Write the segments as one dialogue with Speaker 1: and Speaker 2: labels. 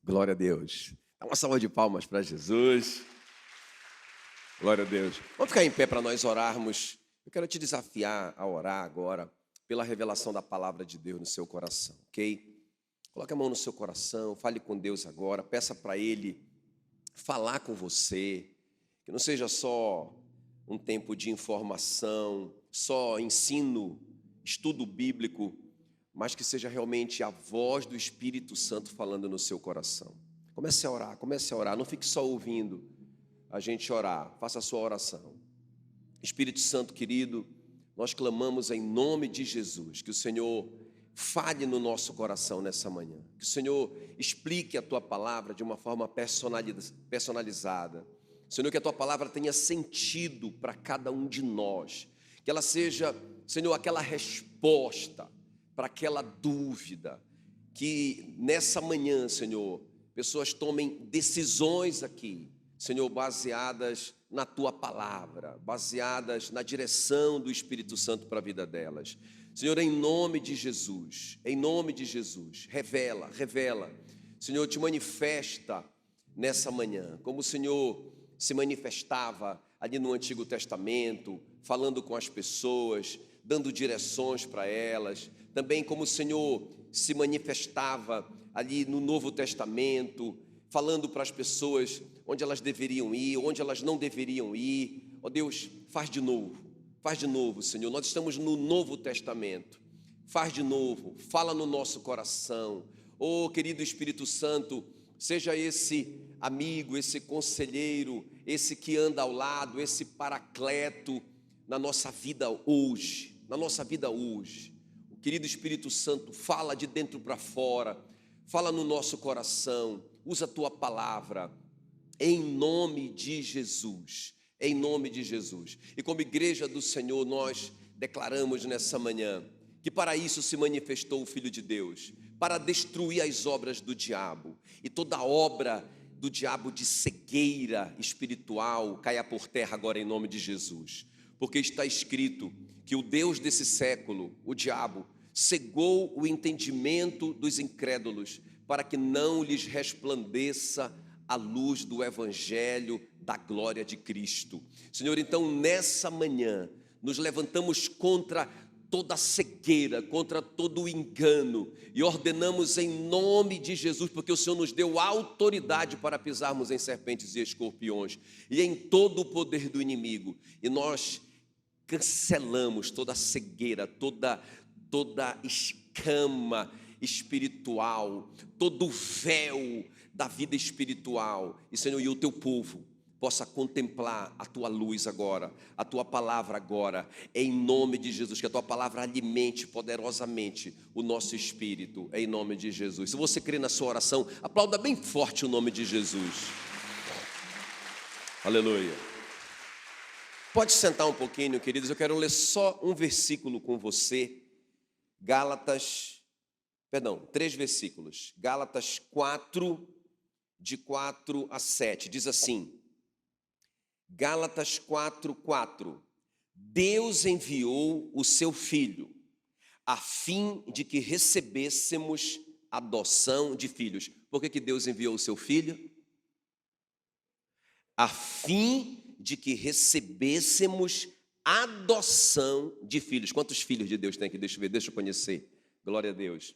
Speaker 1: Glória a Deus. Dá uma salva de palmas para Jesus. Glória a Deus. Vamos ficar em pé para nós orarmos. Eu quero te desafiar a orar agora pela revelação da palavra de Deus no seu coração, ok? Coloque a mão no seu coração, fale com Deus agora, peça para Ele falar com você, que não seja só um tempo de informação, só ensino, estudo bíblico, mas que seja realmente a voz do Espírito Santo falando no seu coração. Comece a orar, não fique só ouvindo a gente orar, faça a sua oração. Espírito Santo querido, nós clamamos em nome de Jesus, que o Senhor fale no nosso coração nessa manhã, que o Senhor explique a Tua palavra de uma forma personalizada. Senhor, que a Tua palavra tenha sentido para cada um de nós, que ela seja, Senhor, aquela resposta para aquela dúvida, que nessa manhã, Senhor, pessoas tomem decisões aqui, Senhor, baseadas na Tua palavra, baseadas na direção do Espírito Santo para a vida delas. Senhor, em nome de Jesus, revela, Senhor, te manifesta nessa manhã, como o Senhor se manifestava ali no Antigo Testamento, falando com as pessoas, dando direções para elas, também como o Senhor se manifestava ali no Novo Testamento, falando para as pessoas onde elas deveriam ir, onde elas não deveriam ir. Ó Deus, faz de novo, Senhor. Nós estamos no Novo Testamento. Faz de novo, fala no nosso coração. Oh, querido Espírito Santo, seja esse amigo, esse conselheiro, esse que anda ao lado, esse paracleto na nossa vida hoje, O querido Espírito Santo, fala de dentro para fora, fala no nosso coração, usa a Tua palavra, em nome de Jesus. E como igreja do Senhor, nós declaramos nessa manhã que para isso se manifestou o Filho de Deus, para destruir as obras do diabo, e toda obra do diabo de cegueira espiritual caia por terra agora em nome de Jesus, porque está escrito que o Deus desse século, o diabo, cegou o entendimento dos incrédulos, para que não lhes resplandeça a luz do Evangelho da glória de Cristo. Senhor, então nessa manhã nos levantamos contra toda cegueira, contra todo o engano, e ordenamos em nome de Jesus, porque o Senhor nos deu autoridade para pisarmos em serpentes e escorpiões, e em todo o poder do inimigo, e nós cancelamos toda cegueira, toda escama espiritual, todo véu da vida espiritual, e Senhor, e o Teu povo possa contemplar a Tua luz agora, a Tua palavra agora, em nome de Jesus, que a Tua palavra alimente poderosamente o nosso espírito, em nome de Jesus. Se você crê na sua oração, aplauda bem forte o nome de Jesus. Aleluia. Pode sentar um pouquinho, queridos, eu quero ler só um versículo com você, três versículos, Gálatas 4, de 4 a 7, diz assim, Gálatas 4:4, Deus enviou o seu Filho, a fim de que recebêssemos adoção de filhos. Por que Deus enviou o seu Filho? A fim de que recebêssemos adoção de filhos. Quantos filhos de Deus tem aqui? Deixa eu ver, deixa eu conhecer. Glória a Deus.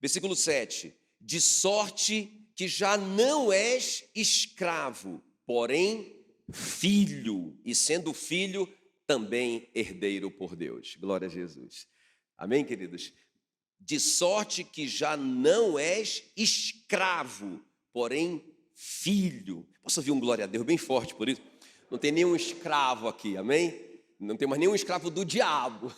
Speaker 1: Versículo 7, de sorte que já não és escravo, porém filho, e sendo filho, também herdeiro por Deus. Glória a Jesus. Amém, queridos? De sorte que já não és escravo, porém filho. Posso ouvir um glória a Deus bem forte por isso? Não tem nenhum escravo aqui, amém? Não tem mais nenhum escravo do diabo,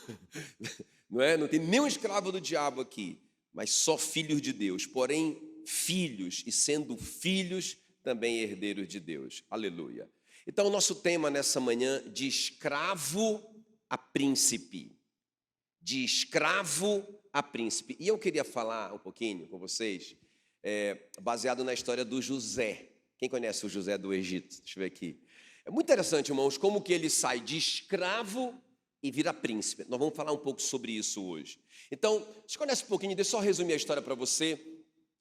Speaker 1: não é? Não tem nenhum escravo do diabo aqui, mas só filhos de Deus, porém filhos, e sendo filhos, também herdeiros de Deus. Aleluia. Então, o nosso tema nessa manhã, de escravo a príncipe. De escravo a príncipe. E eu queria falar um pouquinho com vocês, baseado na história do José. Quem conhece o José do Egito? Deixa eu ver aqui. É muito interessante, irmãos, como que ele sai de escravo e vira príncipe. Nós vamos falar um pouco sobre isso hoje. Então, você conhece um pouquinho, deixa eu só resumir a história para você.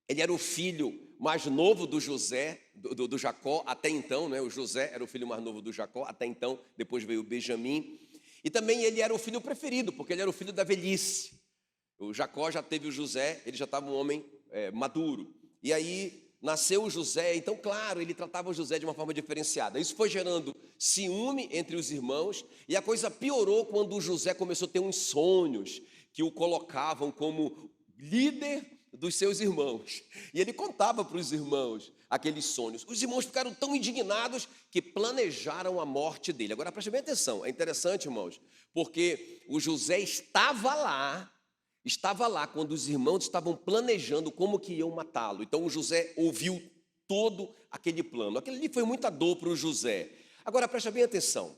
Speaker 1: Ele era o filho mais novo do José, do Jacó, até então, né? O José era o filho mais novo do Jacó, até então, depois veio o Benjamim. E também ele era o filho preferido, porque ele era o filho da velhice. O Jacó já teve o José, ele já estava um homem maduro. E aí nasceu o José, então, claro, ele tratava o José de uma forma diferenciada. Isso foi gerando ciúme entre os irmãos, e a coisa piorou quando o José começou a ter uns sonhos que o colocavam como líder dos seus irmãos. E ele contava para os irmãos aqueles sonhos. Os irmãos ficaram tão indignados que planejaram a morte dele. Agora, preste bem atenção, é interessante, irmãos, porque o José estava lá quando os irmãos estavam planejando como que iam matá-lo. Então o José ouviu todo aquele plano. Aquilo ali foi muita dor para o José. Agora, preste bem atenção.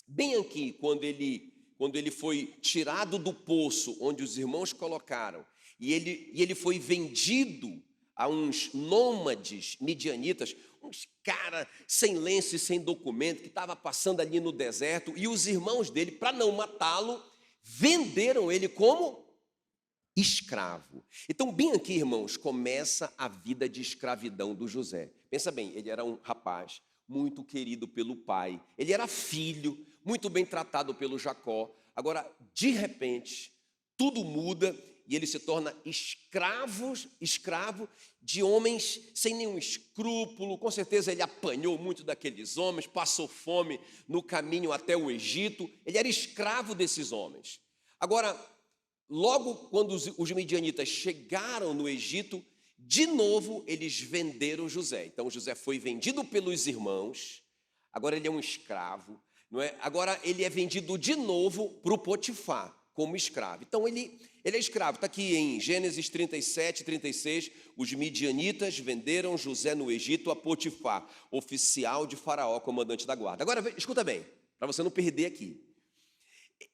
Speaker 1: Bem aqui, quando ele foi tirado do poço onde os irmãos colocaram, e ele foi vendido a uns nômades midianitas, uns caras sem lenço e sem documento, que estavam passando ali no deserto, e os irmãos dele, para não matá-lo, venderam ele como escravo. Então, bem aqui, irmãos, começa a vida de escravidão do José. Pensa bem, ele era um rapaz muito querido pelo pai, ele era filho, muito bem tratado pelo Jacó. Agora, de repente, tudo muda e ele se torna escravo de homens sem nenhum escrúpulo. Com certeza ele apanhou muito daqueles homens, passou fome no caminho até o Egito. Ele era escravo desses homens. Agora, logo quando os midianitas chegaram no Egito, de novo eles venderam José. Então José foi vendido pelos irmãos, agora ele é um escravo, não é? Agora ele é vendido de novo para o Potifar como escravo. Então ele é escravo. Está aqui em Gênesis 37, 36, os midianitas venderam José no Egito a Potifar, oficial de Faraó, comandante da guarda. Agora escuta bem, para você não perder aqui.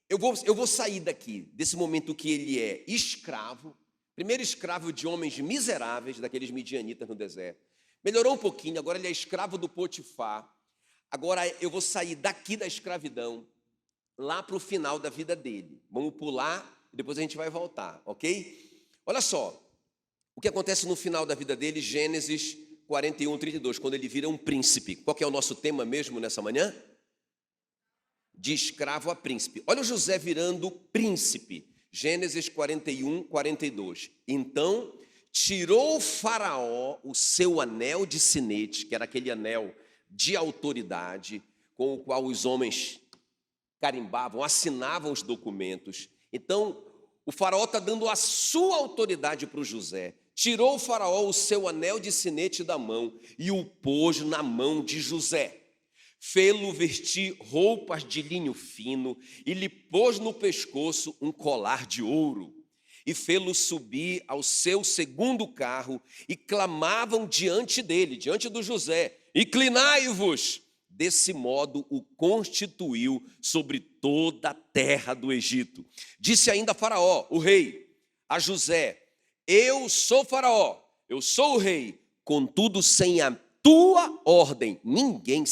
Speaker 1: Eu vou sair daqui, desse momento que ele é escravo, primeiro escravo de homens miseráveis, daqueles midianitas no deserto. Melhorou um pouquinho, agora ele é escravo do Potifar. Agora eu vou sair daqui da escravidão, lá para o final da vida dele. Vamos pular e depois a gente vai voltar, ok? Olha só, o que acontece no final da vida dele, Gênesis 41, 32, quando ele vira um príncipe. Qual que é o nosso tema mesmo nessa manhã? De escravo a príncipe. Olha o José virando príncipe. Gênesis 41, 42. Então tirou o Faraó o seu anel de sinete, que era aquele anel de autoridade, com o qual os homens carimbavam, assinavam os documentos. Então o Faraó está dando a sua autoridade para o José. Tirou o Faraó o seu anel de sinete da mão e o pôs na mão de José. Fê-lo vestir roupas de linho fino e lhe pôs no pescoço um colar de ouro. E fê-lo subir ao seu segundo carro e clamavam diante dele, diante do José: inclinai-vos! Desse modo o constituiu sobre toda a terra do Egito. Disse ainda Faraó, o rei, a José: eu sou Faraó, eu sou o rei, contudo sem a tua ordem, ninguém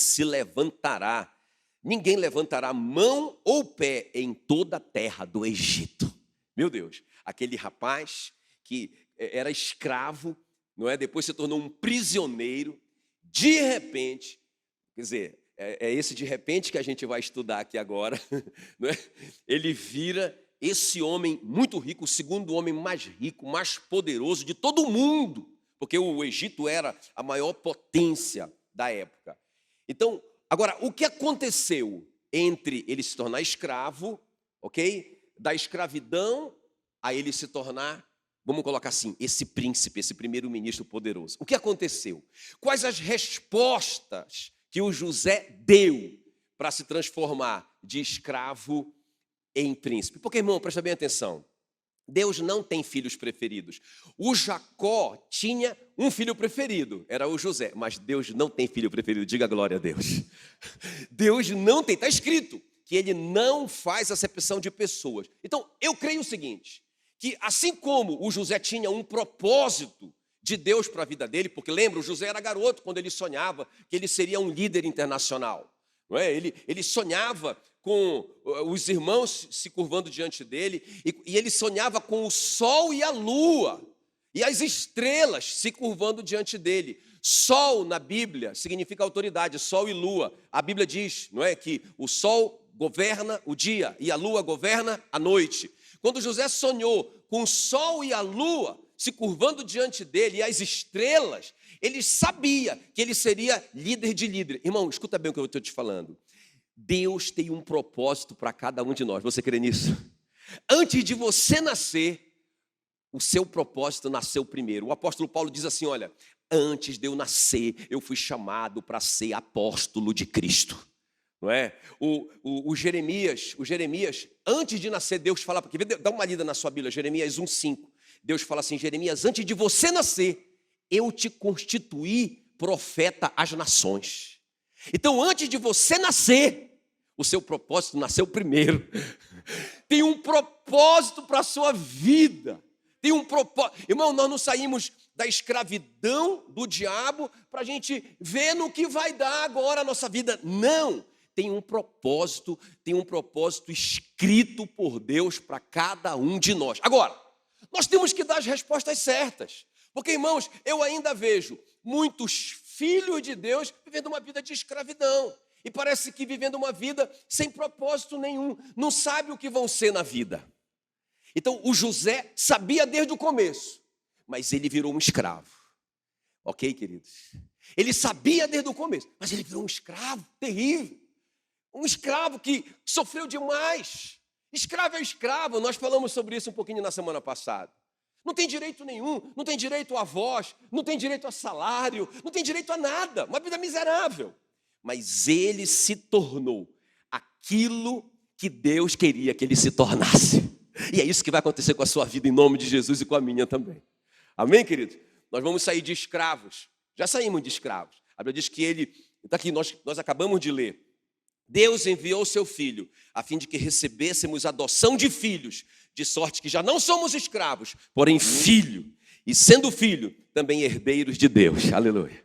Speaker 1: levantará mão ou pé em toda a terra do Egito. Meu Deus, aquele rapaz que era escravo, não é? Depois se tornou um prisioneiro, de repente, quer dizer, é esse de repente que a gente vai estudar aqui agora, não é? Ele vira esse homem muito rico, o segundo homem mais rico, mais poderoso de todo o mundo, porque o Egito era a maior potência da época. Então, agora, o que aconteceu entre ele se tornar escravo, ok? Da escravidão a ele se tornar, vamos colocar assim, esse príncipe, esse primeiro-ministro poderoso. O que aconteceu? Quais as respostas que o José deu para se transformar de escravo em príncipe? Porque, irmão, presta bem atenção. Deus não tem filhos preferidos. O Jacó tinha um filho preferido, era o José, mas Deus não tem filho preferido, diga glória a Deus. Deus não tem, está escrito que ele não faz acepção de pessoas. Então, eu creio o seguinte, que assim como o José tinha um propósito de Deus para a vida dele, porque lembra, o José era garoto quando ele sonhava que ele seria um líder internacional. Não é? Ele sonhava com os irmãos se curvando diante dele, e ele sonhava com o sol e a lua. e as estrelas se curvando diante dele. Sol na Bíblia significa autoridade, sol e lua. A Bíblia diz, não é, que o sol governa o dia e a lua governa a noite. Quando José sonhou com o sol e a lua se curvando diante dele e as estrelas, ele sabia que ele seria líder de líder. Irmão, escuta bem o que eu estou te falando. Deus tem um propósito para cada um de nós. Você crê nisso? Antes de você nascer, o seu propósito nasceu primeiro. O apóstolo Paulo diz assim, olha, antes de eu nascer, eu fui chamado para ser apóstolo de Cristo. Não é? O Jeremias, antes de nascer, Deus fala, porque dá uma lida na sua Bíblia, Jeremias 1:5. Deus fala assim, Jeremias, antes de você nascer, eu te constituí profeta às nações. Então, antes de você nascer, o seu propósito nasceu primeiro. Tem um propósito para a sua vida. Tem um propósito. Irmão, nós não saímos da escravidão do diabo para a gente ver no que vai dar agora a nossa vida. Não. Tem um propósito escrito por Deus para cada um de nós. Agora, nós temos que dar as respostas certas. Porque, irmãos, eu ainda vejo muitos filhos de Deus vivendo uma vida de escravidão. E parece que vivendo uma vida sem propósito nenhum. Não sabe o que vão ser na vida. Então, o José sabia desde o começo, mas ele virou um escravo. Ok, queridos? Ele sabia desde o começo, mas ele virou um escravo terrível. Um escravo que sofreu demais. Escravo é escravo, nós falamos sobre isso um pouquinho na semana passada. Não tem direito nenhum, não tem direito a voz, não tem direito a salário, não tem direito a nada, uma vida miserável. Mas ele se tornou aquilo que Deus queria que ele se tornasse. E é isso que vai acontecer com a sua vida, em nome de Jesus, e com a minha também. Amém, queridos? Nós vamos sair de escravos. Já saímos de escravos. A Bíblia diz que ele, está aqui, nós acabamos de ler. Deus enviou o seu Filho, a fim de que recebêssemos adoção de filhos, de sorte que já não somos escravos, porém filho. E sendo filho, também herdeiros de Deus. Aleluia.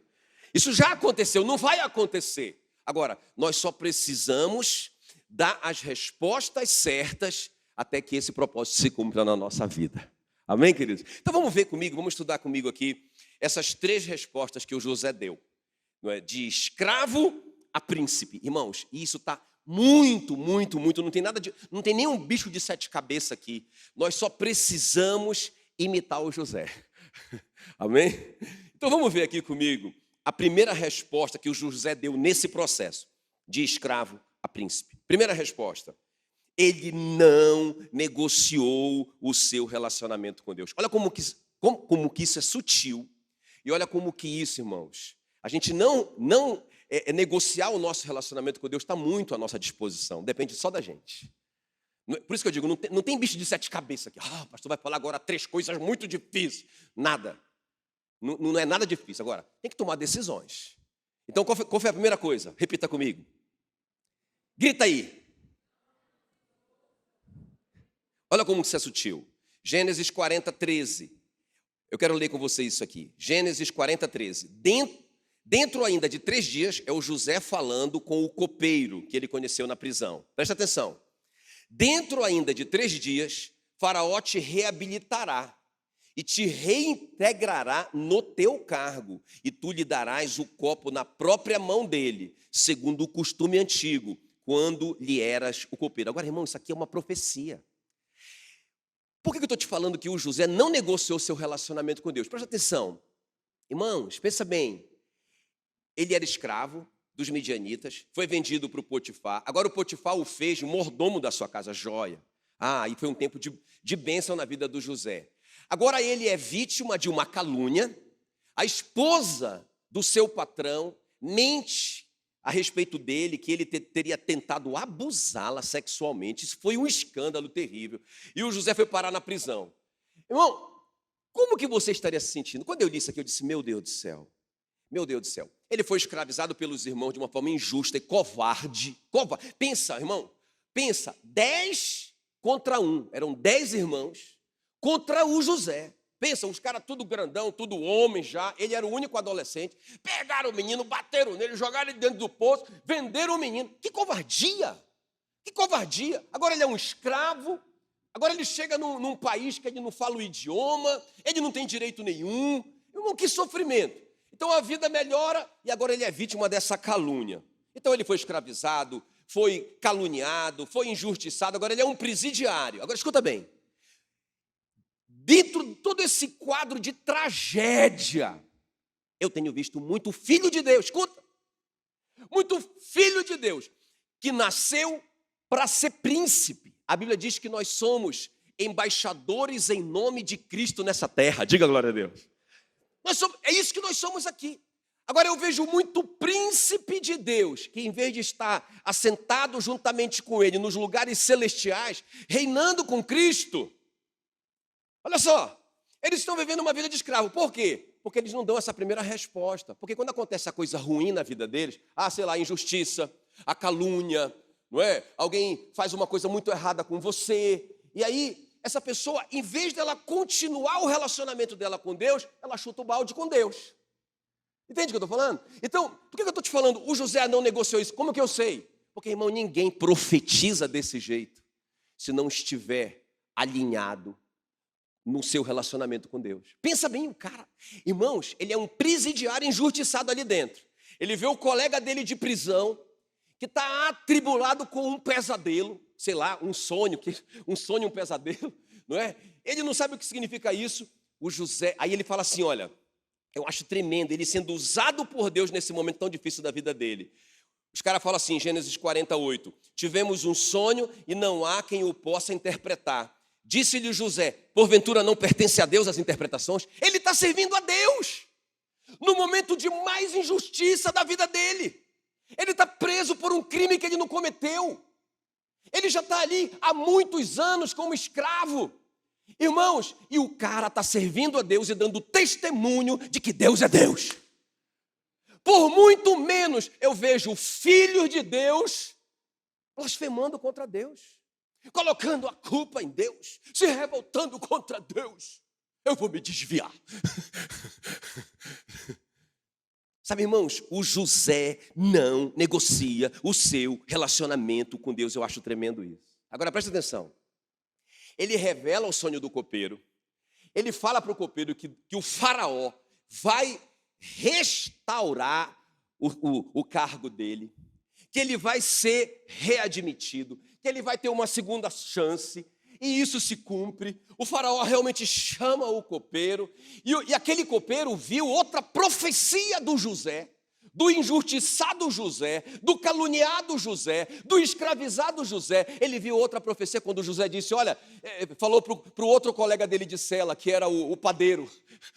Speaker 1: Isso já aconteceu, não vai acontecer. Agora, nós só precisamos dar as respostas certas até que esse propósito se cumpra na nossa vida. Amém, queridos? Então vamos ver comigo, vamos estudar comigo aqui essas 3 respostas que o José deu. Não é? De escravo a príncipe. Irmãos, isso está muito, não tem nenhum bicho de 7 cabeças aqui. Nós só precisamos imitar o José. Amém? Então vamos ver aqui comigo a primeira resposta que o José deu nesse processo, de escravo a príncipe. Primeira resposta, ele não negociou o seu relacionamento com Deus. Olha como que isso é sutil, e olha como que isso, irmãos, a gente não negociar o nosso relacionamento com Deus está muito à nossa disposição, depende só da gente. Por isso que eu digo, não tem bicho de 7 cabeças aqui. O pastor vai falar agora 3 coisas muito difíceis. Nada. Não é nada difícil. Agora, tem que tomar decisões. Então, qual foi a primeira coisa? Repita comigo. Grita aí. Olha como isso é sutil. Gênesis 40:13. Eu quero ler com vocês isso aqui. Gênesis 40:13. Dentro ainda de 3 dias, é o José falando com o copeiro que ele conheceu na prisão. Presta atenção. Dentro ainda de 3 dias, Faraó te reabilitará e te reintegrará no teu cargo, e tu lhe darás o copo na própria mão dele, segundo o costume antigo, quando lhe eras o copeiro. Agora, irmão, isso aqui é uma profecia. Por que eu estou te falando que o José não negociou seu relacionamento com Deus? Presta atenção. Irmãos, pensa bem. Ele era escravo dos midianitas, foi vendido para o Potifar. Agora o Potifar o fez mordomo da sua casa, joia. E foi um tempo de bênção na vida do José. Agora ele é vítima de uma calúnia. A esposa do seu patrão mente a respeito dele, que ele teria tentado abusá-la sexualmente. Isso foi um escândalo terrível. E o José foi parar na prisão. Irmão, como que você estaria se sentindo? Quando eu li isso aqui, eu disse, meu Deus do céu. Meu Deus do céu. Ele foi escravizado pelos irmãos de uma forma injusta e covarde. Pensa, irmão, 10 contra 1. Eram 10 irmãos contra o José. Pensa, os caras tudo grandão, tudo homem já. Ele era o único adolescente. Pegaram o menino, bateram nele, jogaram ele dentro do poço, venderam o menino. Que covardia! Que covardia! Agora ele é um escravo Agora ele chega num país que ele não fala o idioma, ele não tem direito nenhum. Irmão, que sofrimento. Então a vida melhora e agora ele é vítima dessa calúnia. Então ele foi escravizado, foi caluniado, foi injustiçado, agora ele é um presidiário. Agora escuta bem. Dentro de todo esse quadro de tragédia, eu tenho visto muito filho de Deus, escuta, muito filho de Deus, que nasceu para ser príncipe. A Bíblia diz que nós somos embaixadores em nome de Cristo nessa terra. Diga glória a Deus. É isso que nós somos aqui. Agora eu vejo muito príncipe de Deus, que em vez de estar assentado juntamente com ele nos lugares celestiais, reinando com Cristo, olha só, eles estão vivendo uma vida de escravo. Por quê? Porque eles não dão essa primeira resposta. Porque quando acontece a coisa ruim na vida deles, sei lá, a injustiça, a calúnia, não é? Alguém faz uma coisa muito errada com você, e aí essa pessoa, em vez dela continuar o relacionamento dela com Deus, ela chuta o balde com Deus. Entende o que eu estou falando? Então, por que eu estou te falando? O José não negociou isso. Como que eu sei? Porque, irmão, ninguém profetiza desse jeito se não estiver alinhado no seu relacionamento com Deus. Pensa bem, o cara, irmãos, ele é um presidiário injustiçado ali dentro. Ele vê o colega dele de prisão, que está atribulado com um pesadelo, sei lá, um sonho, um pesadelo, não é? Ele não sabe o que significa isso. O José, aí ele fala assim, olha, eu acho tremendo, ele sendo usado por Deus nesse momento tão difícil da vida dele. Os caras falam assim, Gênesis 48, tivemos um sonho e não há quem o possa interpretar. Disse-lhe José, porventura não pertence a Deus as interpretações? Ele está servindo a Deus, no momento de mais injustiça da vida dele. Ele está preso por um crime que ele não cometeu. Ele já está ali há muitos anos como escravo. Irmãos, e o cara está servindo a Deus e dando testemunho de que Deus é Deus. Por muito menos eu vejo filhos de Deus blasfemando contra Deus, colocando a culpa em Deus, se revoltando contra Deus. Eu vou me desviar. Sabe, irmãos, o José não negocia o seu relacionamento com Deus. Eu acho tremendo isso. Agora, presta atenção. Ele revela o sonho do copeiro. Ele fala para o copeiro que o faraó vai restaurar o cargo dele, que ele vai ser readmitido, que ele vai ter uma segunda chance, e isso se cumpre. O faraó realmente chama o copeiro, e aquele copeiro viu outra profecia do José, do injustiçado José, do caluniado José, do escravizado José. Ele viu outra profecia quando José disse, olha, falou para o outro colega dele de cela, que era o padeiro.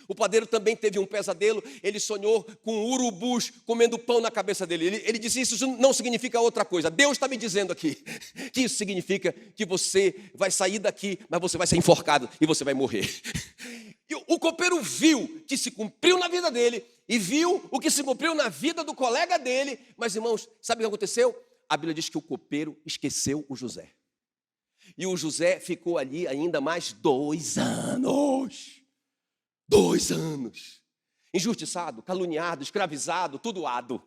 Speaker 1: O padeiro também teve um pesadelo, ele sonhou com urubus comendo pão na cabeça dele. Ele disse, isso não significa outra coisa. Deus está me dizendo aqui que isso significa que você vai sair daqui, mas você vai ser enforcado e você vai morrer. E o copeiro viu que se cumpriu na vida dele e viu o que se cumpriu na vida do colega dele. Mas, irmãos, sabe o que aconteceu? A Bíblia diz que o copeiro esqueceu o José. E o José ficou ali ainda mais 2 anos. 2 anos. Injustiçado, caluniado, escravizado, tudoado.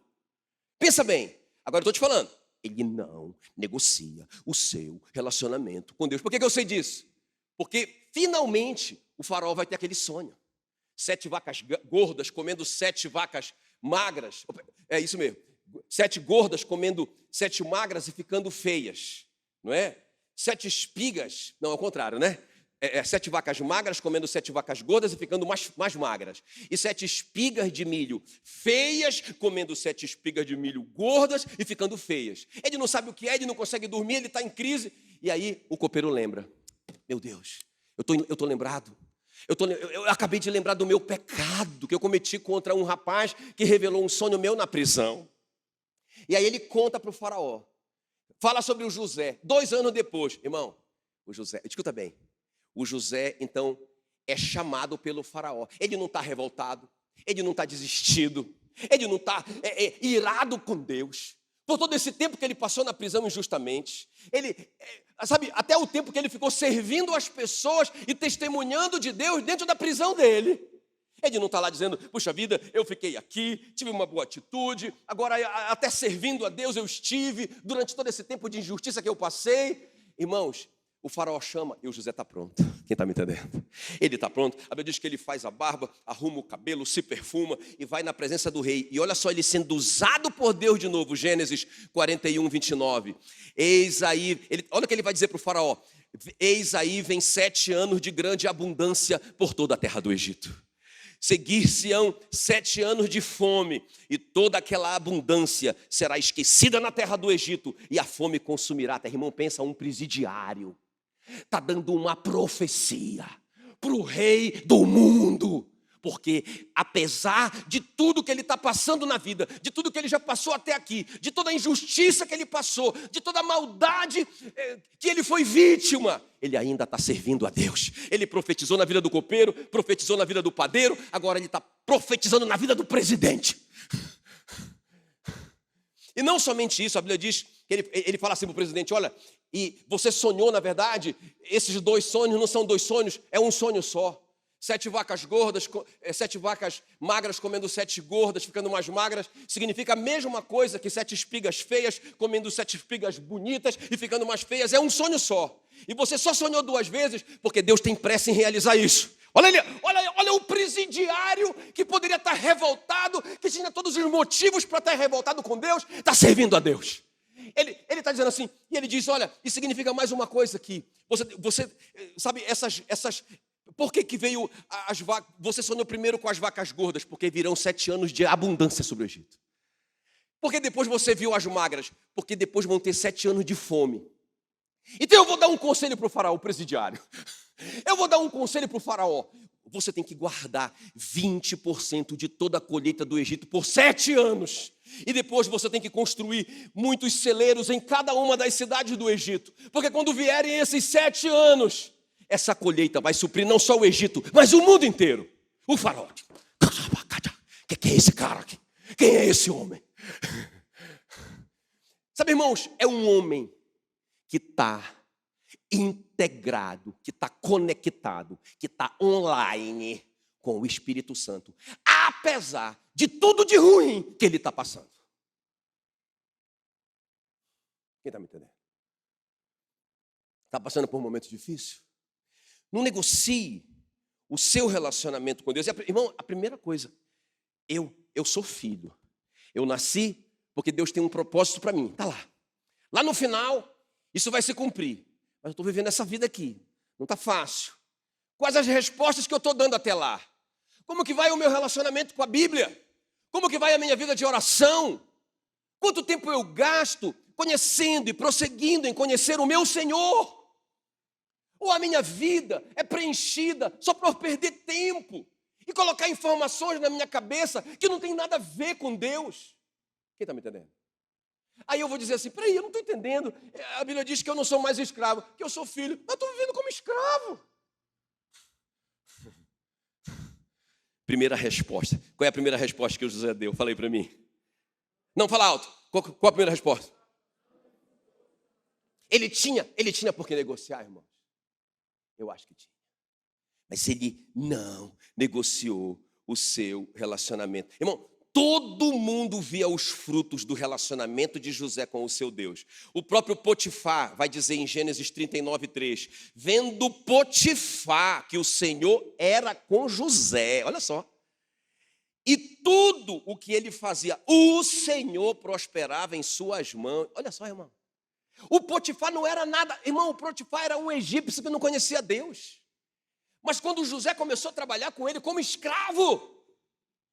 Speaker 1: Pensa bem, agora eu estou te falando. Ele não negocia o seu relacionamento com Deus. Por que eu sei disso? Porque, finalmente, o faraó vai ter aquele sonho. 7 vacas gordas comendo 7 vacas magras. É isso mesmo. 7 gordas comendo 7 magras e ficando feias. Não é? 7 espigas. Não, é o contrário, né? 7 vacas magras comendo 7 vacas gordas e ficando mais magras. E 7 espigas de milho feias comendo 7 espigas de milho gordas e ficando feias. Ele não sabe o que é, ele não consegue dormir, ele está em crise. E aí o copeiro lembra. Meu Deus, eu estou lembrado. Eu acabei de lembrar do meu pecado que eu cometi contra um rapaz que revelou um sonho meu na prisão. E aí ele conta para o faraó. Fala sobre o José. 2 anos depois, irmão, o José, escuta bem. O José, então, é chamado pelo faraó. Ele não está revoltado, ele não está desistido, ele não está irado com Deus. Por todo esse tempo que ele passou na prisão injustamente, sabe, até o tempo que ele ficou servindo as pessoas e testemunhando de Deus dentro da prisão dele. Ele não está lá dizendo, puxa vida, eu fiquei aqui, tive uma boa atitude, agora até servindo a Deus eu estive, durante todo esse tempo de injustiça que eu passei. Irmãos, O faraó chama e o José está pronto. Quem está me entendendo? Ele está pronto. A Bíblia diz que ele faz a barba, arruma o cabelo, se perfuma e vai na presença do rei. E olha só ele sendo usado por Deus de novo. Gênesis 41, 29. Eis aí, olha o que ele vai dizer para o faraó. Eis aí vem 7 anos de grande abundância por toda a terra do Egito. Seguir-se-ão 7 anos de fome, e toda aquela abundância será esquecida na terra do Egito, e a fome consumirá a terra. Irmão, pensa, um presidiário está dando uma profecia para o rei do mundo. Porque apesar de tudo que ele está passando na vida, de tudo que ele já passou até aqui, de toda a injustiça que ele passou, de toda a maldade que ele foi vítima, ele ainda está servindo a Deus. Ele profetizou na vida do copeiro, profetizou na vida do padeiro, agora ele está profetizando na vida do presidente. E não somente isso, a Bíblia diz que ele fala assim para o presidente, olha, e você sonhou, na verdade, esses 2 sonhos não são 2 sonhos, é um sonho só. 7 vacas gordas, 7 vacas magras comendo 7 gordas, ficando mais magras, significa a mesma coisa que 7 espigas feias comendo 7 espigas bonitas e ficando mais feias. É um sonho só. E você só sonhou 2 vezes porque Deus tem pressa em realizar isso. Olha o presidiário que poderia estar revoltado, que tinha todos os motivos para estar revoltado com Deus, está servindo a Deus. Ele está dizendo assim, e ele diz, olha, isso significa mais uma coisa aqui. Você sabe, essas por que veio as vacas? Você sonhou primeiro com as vacas gordas, porque virão 7 anos de abundância sobre o Egito. Porque depois você viu as magras, porque depois vão ter 7 anos de fome. Então eu vou dar um conselho para o faraó, o presidiário. Eu vou dar um conselho para o faraó. Você tem que guardar 20% de toda a colheita do Egito por 7 anos. E depois você tem que construir muitos celeiros em cada uma das cidades do Egito. Porque quando vierem esses 7 anos, essa colheita vai suprir não só o Egito, mas o mundo inteiro. O faraó. Que é esse cara aqui? Quem é esse homem? Sabe, irmãos, é um homem que está integrado, que está conectado, que está online com o Espírito Santo, apesar de tudo de ruim que ele está passando. Quem está me entendendo? Está passando por um momento difícil? Não negocie o seu relacionamento com Deus. Irmão, a primeira coisa, eu sou filho. Eu nasci porque Deus tem um propósito para mim. Está lá. Lá no final, isso vai se cumprir. Mas eu estou vivendo essa vida aqui. Não está fácil. Quais as respostas que eu estou dando até lá? Como que vai o meu relacionamento com a Bíblia? Como que vai a minha vida de oração? Quanto tempo eu gasto conhecendo e prosseguindo em conhecer o meu Senhor? Ou a minha vida é preenchida só para perder tempo e colocar informações na minha cabeça que não tem nada a ver com Deus? Quem está me entendendo? Aí eu vou dizer assim, peraí, eu não estou entendendo. A Bíblia diz que eu não sou mais escravo, que eu sou filho. Mas eu estou vivendo como escravo. Primeira resposta. Qual é a primeira resposta que o José deu? Fala aí para mim. Não, fala alto. Qual a primeira resposta? Ele tinha por que negociar, irmão? Eu acho que tinha. Mas ele não negociou o seu relacionamento. Irmão, todo mundo via os frutos do relacionamento de José com o seu Deus. O próprio Potifar vai dizer em Gênesis 39:3, vendo Potifar que o Senhor era com José, olha só, e tudo o que ele fazia, o Senhor prosperava em suas mãos. Olha só, irmão. O Potifar não era nada, irmão, o Potifar era um egípcio que não conhecia Deus. Mas quando José começou a trabalhar com ele como escravo,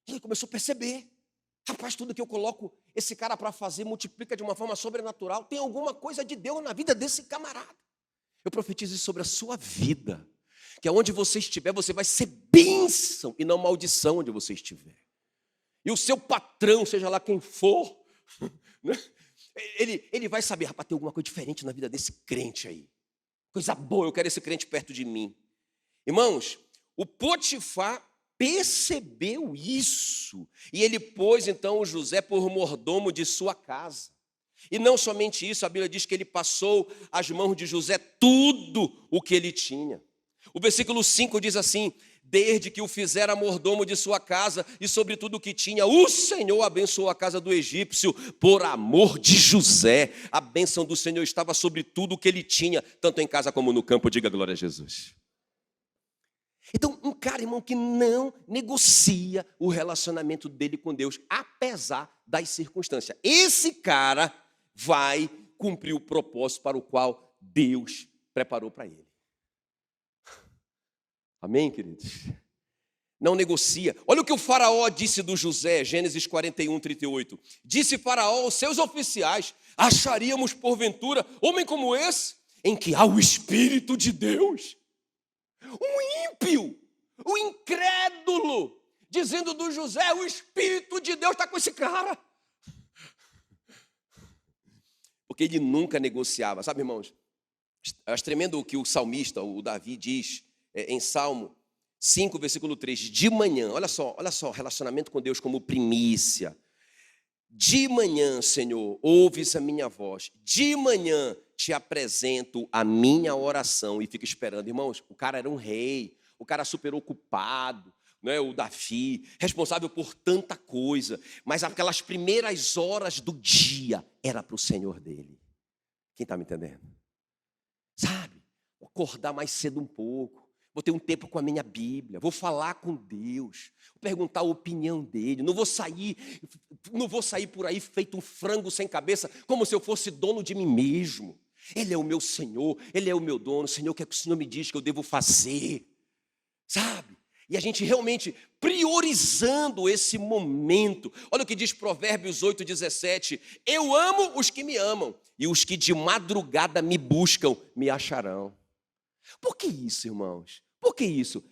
Speaker 1: ele começou a perceber, rapaz, tudo que eu coloco esse cara para fazer multiplica de uma forma sobrenatural. Tem alguma coisa de Deus na vida desse camarada. Eu profetizo isso sobre a sua vida, que aonde você estiver, você vai ser bênção e não maldição onde você estiver. E o seu patrão, seja lá quem for, né? Ele vai saber, rapaz, tem alguma coisa diferente na vida desse crente aí. Coisa boa, eu quero esse crente perto de mim. Irmãos, o Potifar percebeu isso. E ele pôs, então, o José por mordomo de sua casa. E não somente isso, a Bíblia diz que ele passou às mãos de José tudo o que ele tinha. O versículo 5 diz assim: desde que o fizera mordomo de sua casa e sobre tudo o que tinha, o Senhor abençoou a casa do egípcio por amor de José. A bênção do Senhor estava sobre tudo o que ele tinha, tanto em casa como no campo. Diga glória a Jesus. Então, um cara, irmão, que não negocia o relacionamento dele com Deus, apesar das circunstâncias. Esse cara vai cumprir o propósito para o qual Deus preparou para ele. Amém, queridos? Não negocia. Olha o que o faraó disse do José, Gênesis 41, 38. Disse faraó aos seus oficiais: acharíamos porventura homem como esse, em que há o Espírito de Deus? Um ímpio, um incrédulo, dizendo do José: o Espírito de Deus está com esse cara. Porque ele nunca negociava. Sabe, irmãos, é tremendo o que o salmista, o Davi, diz em Salmo 5, versículo 3, de manhã, olha só, relacionamento com Deus como primícia. De manhã, Senhor, ouves a minha voz, de manhã te apresento a minha oração, e fica esperando. Irmãos, o cara era um rei, o cara super ocupado, né? O Davi, responsável por tanta coisa, mas aquelas primeiras horas do dia era para o Senhor dele. Quem está me entendendo? Sabe, acordar mais cedo um pouco, vou ter um tempo com a minha Bíblia, vou falar com Deus, vou perguntar a opinião dele, não vou sair por aí feito um frango sem cabeça, como se eu fosse dono de mim mesmo. Ele é o meu Senhor, Ele é o meu dono. Senhor, o que é que o Senhor me diz que eu devo fazer? Sabe? E a gente realmente priorizando esse momento. Olha o que diz Provérbios 8,17. Eu amo os que me amam, e os que de madrugada me buscam me acharão. Por que isso, irmãos? Por que isso?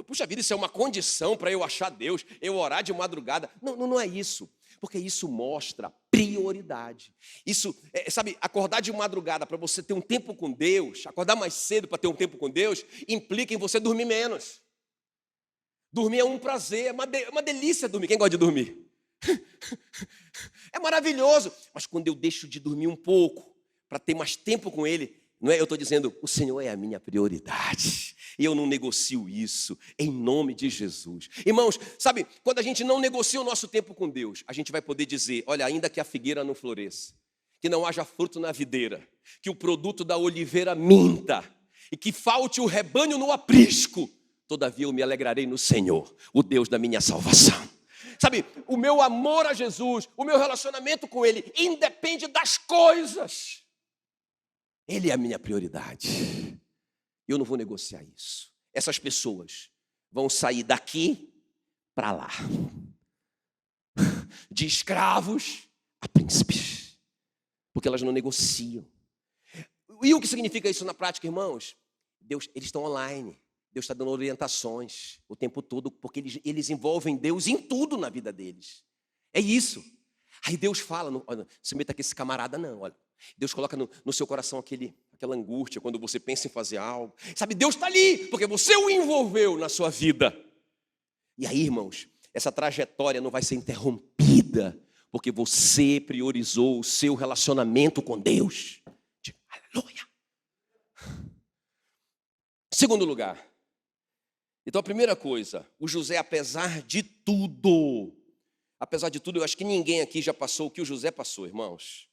Speaker 1: Puxa vida, isso é uma condição para eu achar Deus, eu orar de madrugada. Não é isso. Porque isso mostra prioridade. Isso, sabe, acordar de madrugada para você ter um tempo com Deus, acordar mais cedo para ter um tempo com Deus, implica em você dormir menos. Dormir é um prazer, é uma delícia dormir. Quem gosta de dormir? É maravilhoso. Mas quando eu deixo de dormir um pouco, para ter mais tempo com Ele, não é? Eu estou dizendo, o Senhor é a minha prioridade. E eu não negocio isso, em nome de Jesus. Irmãos, sabe, quando a gente não negocia o nosso tempo com Deus, a gente vai poder dizer: olha, ainda que a figueira não floresça, que não haja fruto na videira, que o produto da oliveira minta, e que falte o rebanho no aprisco, todavia eu me alegrarei no Senhor, o Deus da minha salvação. Sabe, o meu amor a Jesus, o meu relacionamento com Ele, independe das coisas. Ele é a minha prioridade. Eu não vou negociar isso. Essas pessoas vão sair daqui para lá, de escravos a príncipes, porque elas não negociam. E o que significa isso na prática, irmãos? Eles estão online. Deus está dando orientações o tempo todo, porque eles envolvem Deus em tudo na vida deles. É isso. Aí Deus fala: olha, se meta com esse camarada não, olha. Deus coloca no seu coração aquela angústia quando você pensa em fazer algo. Sabe, Deus está ali, porque você o envolveu na sua vida. E aí, irmãos, essa trajetória não vai ser interrompida, porque você priorizou o seu relacionamento com Deus. Aleluia. Segundo lugar. Então, a primeira coisa, o José, apesar de tudo, eu acho que ninguém aqui já passou o que o José passou, irmãos.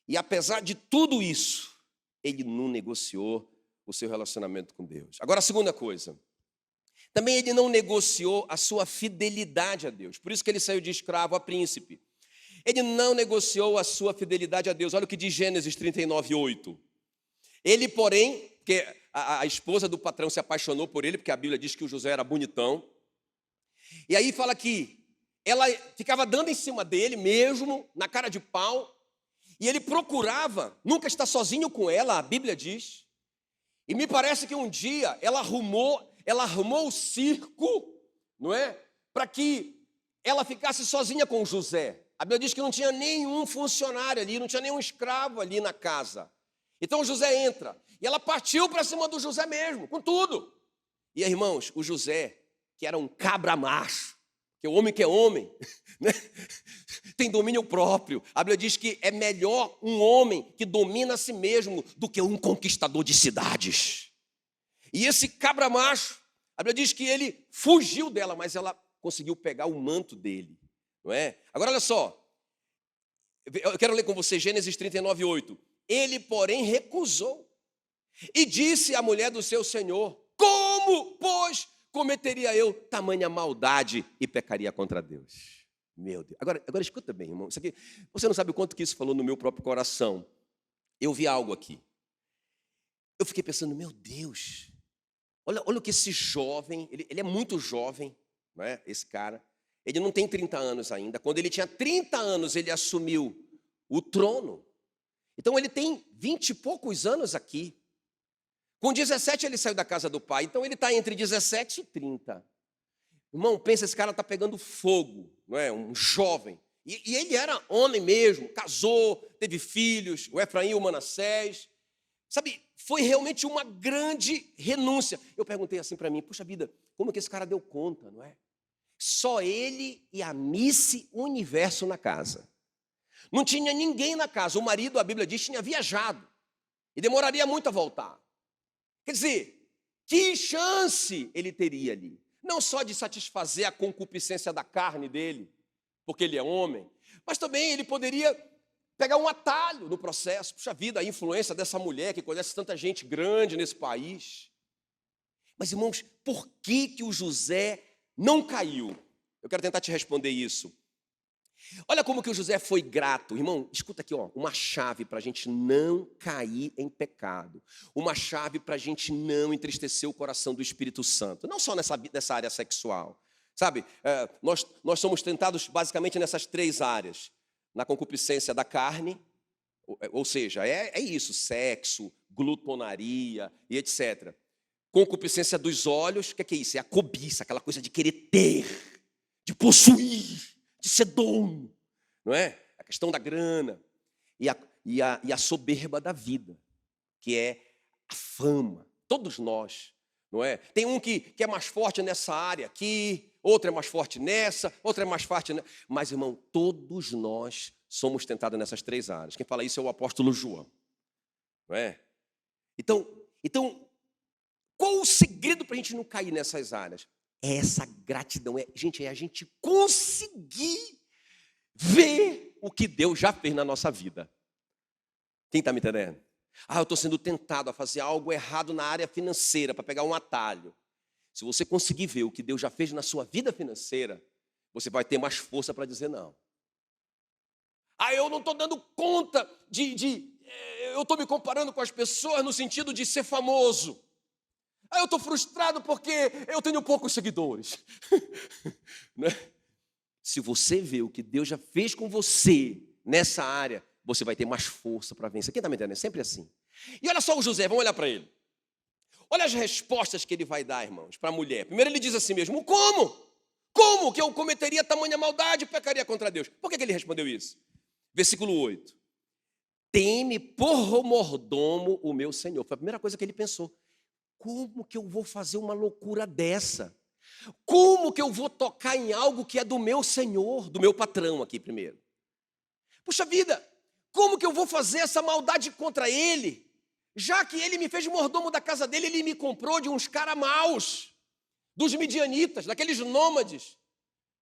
Speaker 1: E apesar de tudo isso, ele não negociou o seu relacionamento com Deus. Agora, a segunda coisa, também ele não negociou a sua fidelidade a Deus. Por isso que ele saiu de escravo a príncipe. Ele não negociou a sua fidelidade a Deus. Olha o que diz Gênesis 39:8. Ele, porém, porque a esposa do patrão se apaixonou por ele, porque a Bíblia diz que o José era bonitão. E aí fala que ela ficava dando em cima dele mesmo, na cara de pau. E ele procurava nunca estar sozinho com ela, a Bíblia diz. E me parece que um dia ela arrumou o circo, não é? Para que ela ficasse sozinha com José. A Bíblia diz que não tinha nenhum funcionário ali, não tinha nenhum escravo ali na casa. Então José entra, e ela partiu para cima do José mesmo, com tudo. E aí, irmãos, o José, que era um cabra macho, que é homem, né? Tem domínio próprio. A Bíblia diz que é melhor um homem que domina a si mesmo do que um conquistador de cidades. E esse cabra macho, a Bíblia diz que ele fugiu dela, mas ela conseguiu pegar o manto dele, não é? Agora olha só, eu quero ler com você Gênesis 39:8. Ele, porém, recusou e disse à mulher do seu senhor: como, pois, cometeria eu tamanha maldade e pecaria contra Deus? Meu Deus. Agora escuta bem, irmão. Isso aqui, você não sabe o quanto que isso falou no meu próprio coração. Eu vi algo aqui. Eu fiquei pensando, meu Deus, olha o que esse jovem, ele é muito jovem, não é? Esse cara, ele não tem 30 anos ainda. Quando ele tinha 30 anos, ele assumiu o trono. Então ele tem 20 e poucos anos aqui. Com 17 ele saiu da casa do pai, então ele está entre 17 e 30. Irmão, pensa, esse cara está pegando fogo, não é? Um jovem. E ele era homem mesmo, casou, teve filhos, o Efraim e o Manassés. Sabe, foi realmente uma grande renúncia. Eu perguntei assim para mim, puxa vida, como que esse cara deu conta, não é? Só ele e a Miss Universo na casa. Não tinha ninguém na casa. O marido, a Bíblia diz, tinha viajado. E demoraria muito a voltar. Quer dizer, que chance ele teria ali? Não só de satisfazer a concupiscência da carne dele, porque ele é homem, mas também ele poderia pegar um atalho no processo. Puxa vida, a influência dessa mulher que conhece tanta gente grande nesse país. Mas, irmãos, por que o José não caiu? Eu quero tentar te responder isso. Olha como que o José foi grato. Irmão, escuta aqui, ó, uma chave para a gente não cair em pecado. Uma chave para a gente não entristecer o coração do Espírito Santo. Não só nessa área sexual. Sabe, nós somos tentados basicamente nessas três áreas. Na concupiscência da carne, ou seja, é isso, sexo, glutonaria e etc. Concupiscência dos olhos, o que é isso? É a cobiça, aquela coisa de querer ter, de possuir, de ser dono, não é? A questão da grana e a soberba da vida, que é a fama. Todos nós, não é? Tem um que é mais forte nessa área aqui, outro é mais forte nessa, outro é mais forte nessa. Mas, irmão, todos nós somos tentados nessas três áreas. Quem fala isso é o apóstolo João, não é? Então, qual o segredo para a gente não cair nessas áreas? É essa gratidão, gente, é a gente conseguir ver o que Deus já fez na nossa vida. Quem está me entendendo? Eu estou sendo tentado a fazer algo errado na área financeira, para pegar um atalho. Se você conseguir ver o que Deus já fez na sua vida financeira, você vai ter mais força para dizer não. Eu não estou dando conta eu estou me comparando com as pessoas no sentido de ser famoso. Eu estou frustrado porque eu tenho poucos seguidores. Né? Se você vê o que Deus já fez com você nessa área, você vai ter mais força para vencer. Quem está me entendendo? É sempre assim. E olha só o José, vamos olhar para ele. Olha as respostas que ele vai dar, irmãos, para a mulher. Primeiro ele diz assim mesmo, como? Como que eu cometeria tamanha maldade e pecaria contra Deus? Por que ele respondeu isso? Versículo 8. Tem-me por mordomo o meu Senhor. Foi a primeira coisa que ele pensou. Como que eu vou fazer uma loucura dessa? Como que eu vou tocar em algo que é do meu Senhor, do meu patrão aqui primeiro? Puxa vida, como que eu vou fazer essa maldade contra ele? Já que ele me fez mordomo da casa dele, ele me comprou de uns caras maus, dos midianitas, daqueles nômades,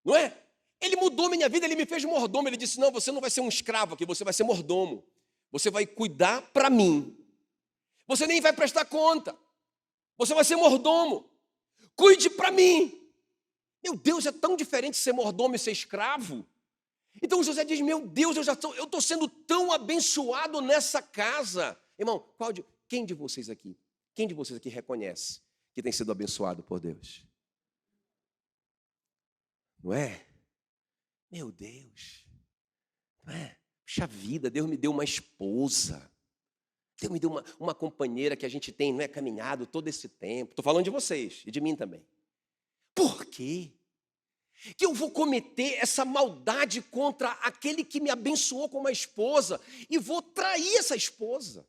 Speaker 1: não é? Ele mudou minha vida, ele me fez mordomo. Ele disse, não, você não vai ser um escravo aqui, você vai ser mordomo. Você vai cuidar para mim. Você nem vai prestar conta. Você vai ser mordomo. Cuide para mim. Meu Deus, é tão diferente ser mordomo e ser escravo. Então José diz, meu Deus, eu estou sendo tão abençoado nessa casa. Irmão, quem de vocês aqui reconhece que tem sido abençoado por Deus? Não é? Meu Deus, não é? Puxa vida, Deus me deu uma esposa. Deus me deu uma companheira que a gente tem, não é, caminhado todo esse tempo. Estou falando de vocês e de mim também. Por quê que eu vou cometer essa maldade contra aquele que me abençoou com uma esposa e vou trair essa esposa?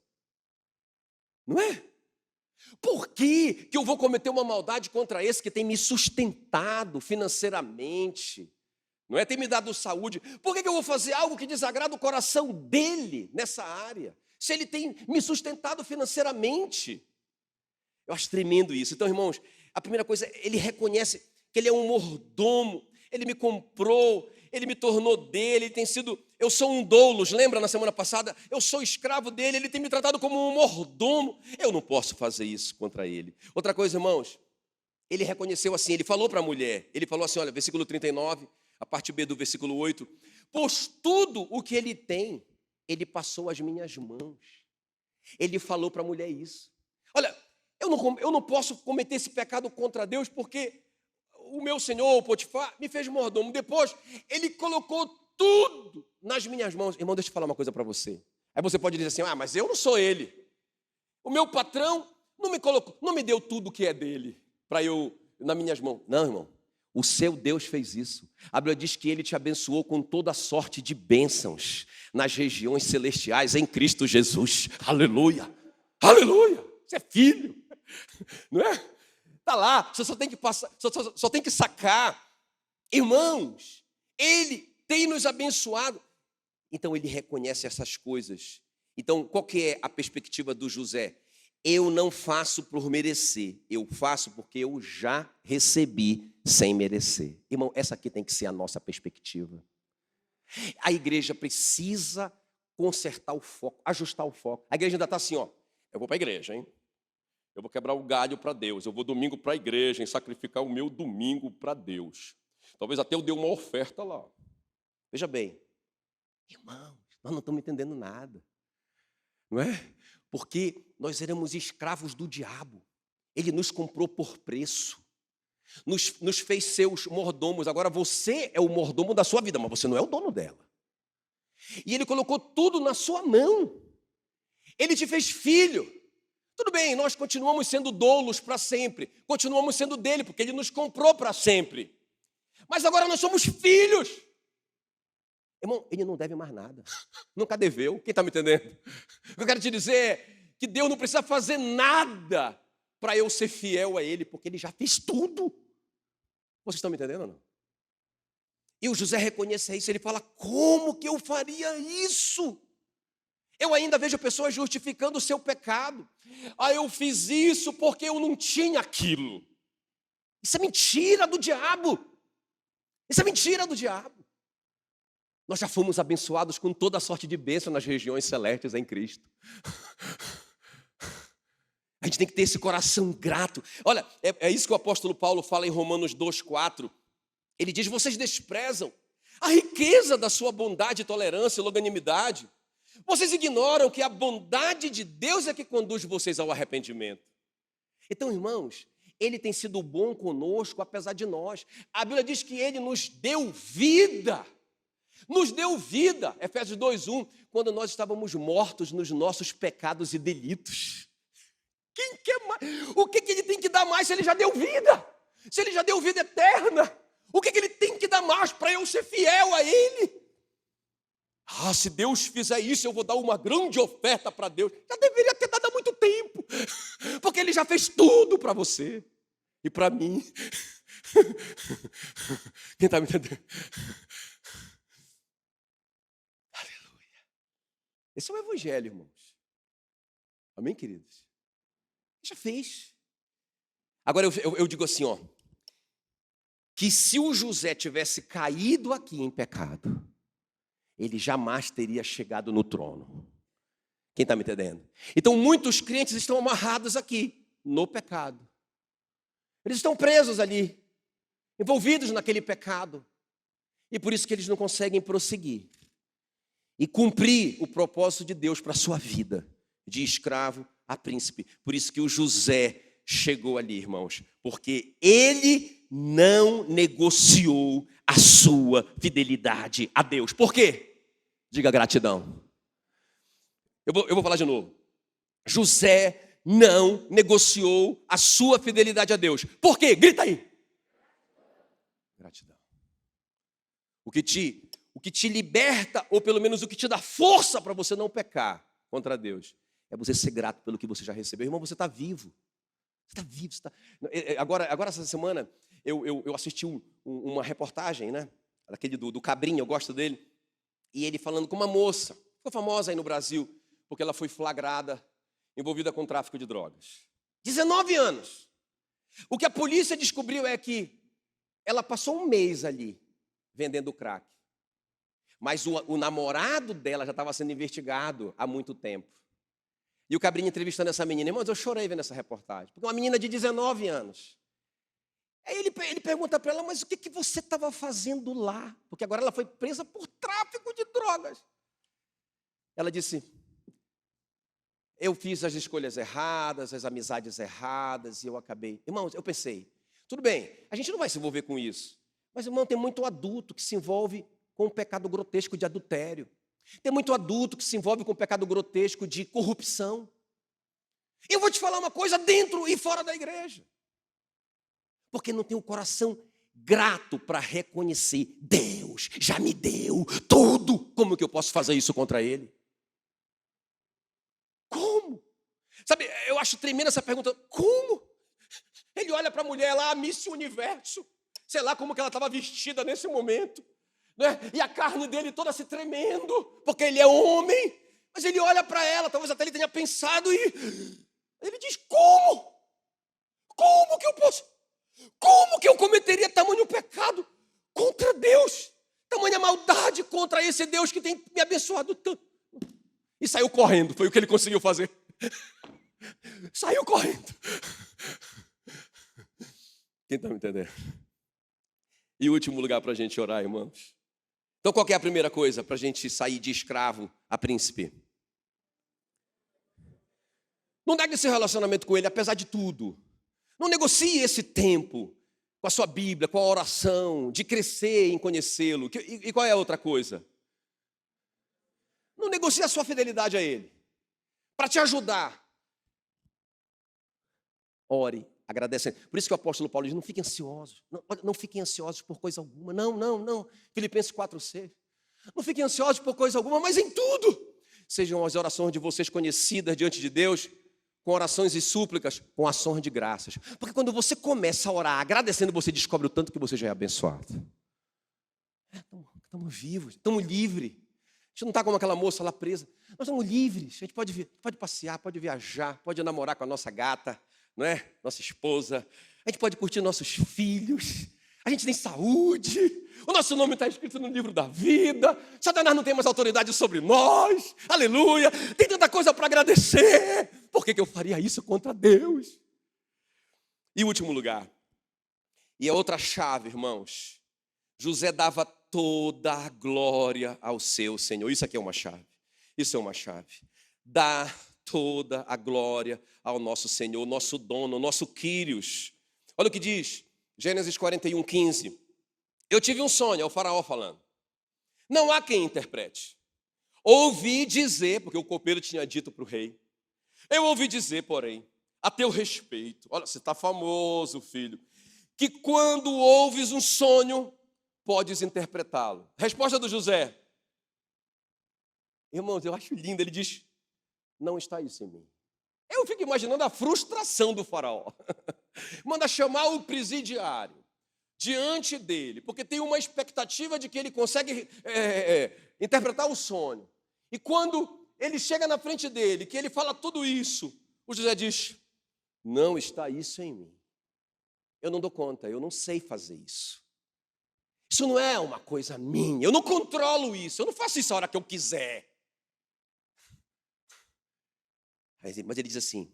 Speaker 1: Não é? Por que eu vou cometer uma maldade contra esse que tem me sustentado financeiramente? Não é? Tem me dado saúde. Por que eu vou fazer algo que desagrada o coração dele nessa área? Se ele tem me sustentado financeiramente. Eu acho tremendo isso. Então, irmãos, a primeira coisa, ele reconhece que ele é um mordomo, ele me comprou, ele me tornou dele, ele tem sido, eu sou um doulos, lembra na semana passada? Eu sou escravo dele, ele tem me tratado como um mordomo, eu não posso fazer isso contra ele. Outra coisa, irmãos, ele reconheceu assim, ele falou para a mulher, ele falou assim, olha, versículo 39, a parte B do versículo 8, pois tudo o que ele tem, ele passou às minhas mãos. Ele falou para a mulher isso. Olha, eu não posso cometer esse pecado contra Deus porque o meu senhor, o Potifar, me fez mordomo. Depois, ele colocou tudo nas minhas mãos. Irmão, deixa eu falar uma coisa para você. Aí você pode dizer assim, mas eu não sou ele. O meu patrão não me colocou, não me deu tudo que é dele para eu, nas minhas mãos. Não, irmão, o seu Deus fez isso. A Bíblia diz que ele te abençoou com toda sorte de bênçãos nas regiões celestiais em Cristo Jesus. Aleluia, aleluia. Você é filho, não é? Está lá, você só tem que passar, só tem que sacar. Irmãos, ele tem nos abençoado. Então ele reconhece essas coisas. Então, qual que é a perspectiva do José? Eu não faço por merecer, eu faço porque eu já recebi sem merecer. Irmão, essa aqui tem que ser a nossa perspectiva. A igreja precisa consertar o foco, ajustar o foco. A igreja ainda está assim, eu vou para a igreja, hein? Eu vou quebrar o galho para Deus. Eu vou domingo para a igreja, em sacrificar o meu domingo para Deus. Talvez até eu dê uma oferta lá. Veja bem, irmãos, nós não estamos entendendo nada. Não é? Porque nós éramos escravos do diabo. Ele nos comprou por preço. Nos fez seus mordomos. Agora você é o mordomo da sua vida, mas você não é o dono dela. E ele colocou tudo na sua mão. Ele te fez filho. Tudo bem, nós continuamos sendo doulos para sempre. Continuamos sendo dele, porque ele nos comprou para sempre. Mas agora nós somos filhos. Irmão, ele não deve mais nada. Nunca deveu. Quem está me entendendo? O que eu quero te dizer é que Deus não precisa fazer nada para eu ser fiel a ele, porque ele já fez tudo. Vocês estão me entendendo ou não? E o José reconhece isso. Ele fala, como que eu faria isso? Eu ainda vejo pessoas justificando o seu pecado. Eu fiz isso porque eu não tinha aquilo. Isso é mentira do diabo. Isso é mentira do diabo. Nós já fomos abençoados com toda a sorte de bênção nas regiões celestes em Cristo. A gente tem que ter esse coração grato. Olha, é isso que o apóstolo Paulo fala em Romanos 2,4. Ele diz, vocês desprezam a riqueza da sua bondade, tolerância e longanimidade. Vocês ignoram que a bondade de Deus é que conduz vocês ao arrependimento. Então, irmãos, ele tem sido bom conosco, apesar de nós. A Bíblia diz que ele nos deu vida. Nos deu vida. Efésios 2:1, quando nós estávamos mortos nos nossos pecados e delitos. Quem quer mais? O que ele tem que dar mais se ele já deu vida? Se ele já deu vida eterna, o que ele tem que dar mais para eu ser fiel a ele? Se Deus fizer isso, eu vou dar uma grande oferta para Deus. Já deveria ter dado há muito tempo, porque ele já fez tudo para você e para mim. Quem está me entendendo? Aleluia. Esse é o evangelho, irmãos. Amém, queridos? Ele já fez. Agora eu digo assim, que se o José tivesse caído aqui em pecado, ele jamais teria chegado no trono. Quem está me entendendo? Então, muitos crentes estão amarrados aqui, no pecado. Eles estão presos ali, envolvidos naquele pecado. E por isso que eles não conseguem prosseguir e cumprir o propósito de Deus para a sua vida, de escravo a príncipe. Por isso que o José chegou ali, irmãos, porque ele não negociou a sua fidelidade a Deus. Por quê? Diga gratidão. Eu vou falar de novo. José não negociou a sua fidelidade a Deus. Por quê? Grita aí. Gratidão. O que te liberta, ou pelo menos o que te dá força para você não pecar contra Deus, é você ser grato pelo que você já recebeu. Irmão, você está vivo. Você está vivo. Agora essa semana, eu assisti uma reportagem, né? Daquele do Cabrinha, eu gosto dele. E ele falando com uma moça, ficou famosa aí no Brasil, porque ela foi flagrada, envolvida com tráfico de drogas. 19 anos. O que a polícia descobriu é que ela passou um mês ali vendendo crack. Mas o namorado dela já estava sendo investigado há muito tempo. E o Cabrinho entrevistando essa menina, irmãos, eu chorei vendo essa reportagem. Porque uma menina de 19 anos. Aí ele pergunta para ela, mas o que você estava fazendo lá? Porque agora ela foi presa por tráfico de drogas. Ela disse, eu fiz as escolhas erradas, as amizades erradas, e eu acabei. Irmãos, eu pensei, tudo bem, a gente não vai se envolver com isso. Mas, irmão, tem muito adulto que se envolve com o pecado grotesco de adultério. Tem muito adulto que se envolve com o pecado grotesco de corrupção. Eu vou te falar uma coisa dentro e fora da igreja. Porque não tem um coração grato para reconhecer, Deus já me deu tudo. Como que eu posso fazer isso contra Ele? Como? Sabe, eu acho tremenda essa pergunta. Como? Ele olha para a mulher lá, a Miss Universo. Sei lá como que ela estava vestida nesse momento. Né? E a carne dele toda se tremendo, porque ele é homem. Mas ele olha para ela, talvez até ele tenha pensado e ele diz, como? Como que eu posso? Como que eu cometeria tamanho pecado contra Deus? Tamanha maldade contra esse Deus que tem me abençoado tanto. E saiu correndo, foi o que ele conseguiu fazer. Saiu correndo. Quem está me entendendo? E o último lugar para a gente orar, irmãos. Então, qual que é a primeira coisa para a gente sair de escravo a príncipe? Não negue esse relacionamento com Ele, apesar de tudo. Não negocie esse tempo com a sua Bíblia, com a oração, de crescer em conhecê-lo. E qual é a outra coisa? Não negocie a sua fidelidade a Ele. Para te ajudar, ore, agradecendo. Por isso que o apóstolo Paulo diz, não fiquem ansiosos. Não fiquem ansiosos por coisa alguma. Não. Filipenses 4:6. Não fiquem ansiosos por coisa alguma, mas em tudo. Sejam as orações de vocês conhecidas diante de Deus, com orações e súplicas, com ações de graças. Porque quando você começa a orar agradecendo, você descobre o tanto que você já é abençoado. Estamos vivos, estamos livres. A gente não está como aquela moça lá presa. Nós estamos livres. A gente pode passear, pode viajar, pode namorar com a nossa gata, não é? Nossa esposa. A gente pode curtir nossos filhos. A gente tem saúde. O nosso nome está escrito no livro da vida. Satanás não tem mais autoridade sobre nós. Aleluia. Tem tanta coisa para agradecer. Por que eu faria isso contra Deus? E último lugar. E a outra chave, irmãos. José dava toda a glória ao seu Senhor. Isso aqui é uma chave. Isso é uma chave. Dá toda a glória ao nosso Senhor, nosso dono, nosso Quírios. Olha o que diz, Gênesis 41:15. Eu tive um sonho, é o faraó falando. Não há quem interprete. Ouvi dizer, porque o copeiro tinha dito para o rei. Eu ouvi dizer, porém, a teu respeito. Olha, você está famoso, filho. Que quando ouves um sonho, podes interpretá-lo. Resposta do José. Irmãos, eu acho lindo, ele diz, não está isso em mim. Eu fico imaginando a frustração do faraó. Manda chamar o presidiário diante dele, porque tem uma expectativa de que ele consegue interpretar o sonho. E quando ele chega na frente dele, que ele fala tudo isso, o José diz, não está isso em mim. Eu não dou conta, eu não sei fazer isso. Isso não é uma coisa minha, eu não controlo isso, eu não faço isso a hora que eu quiser. Mas ele diz assim,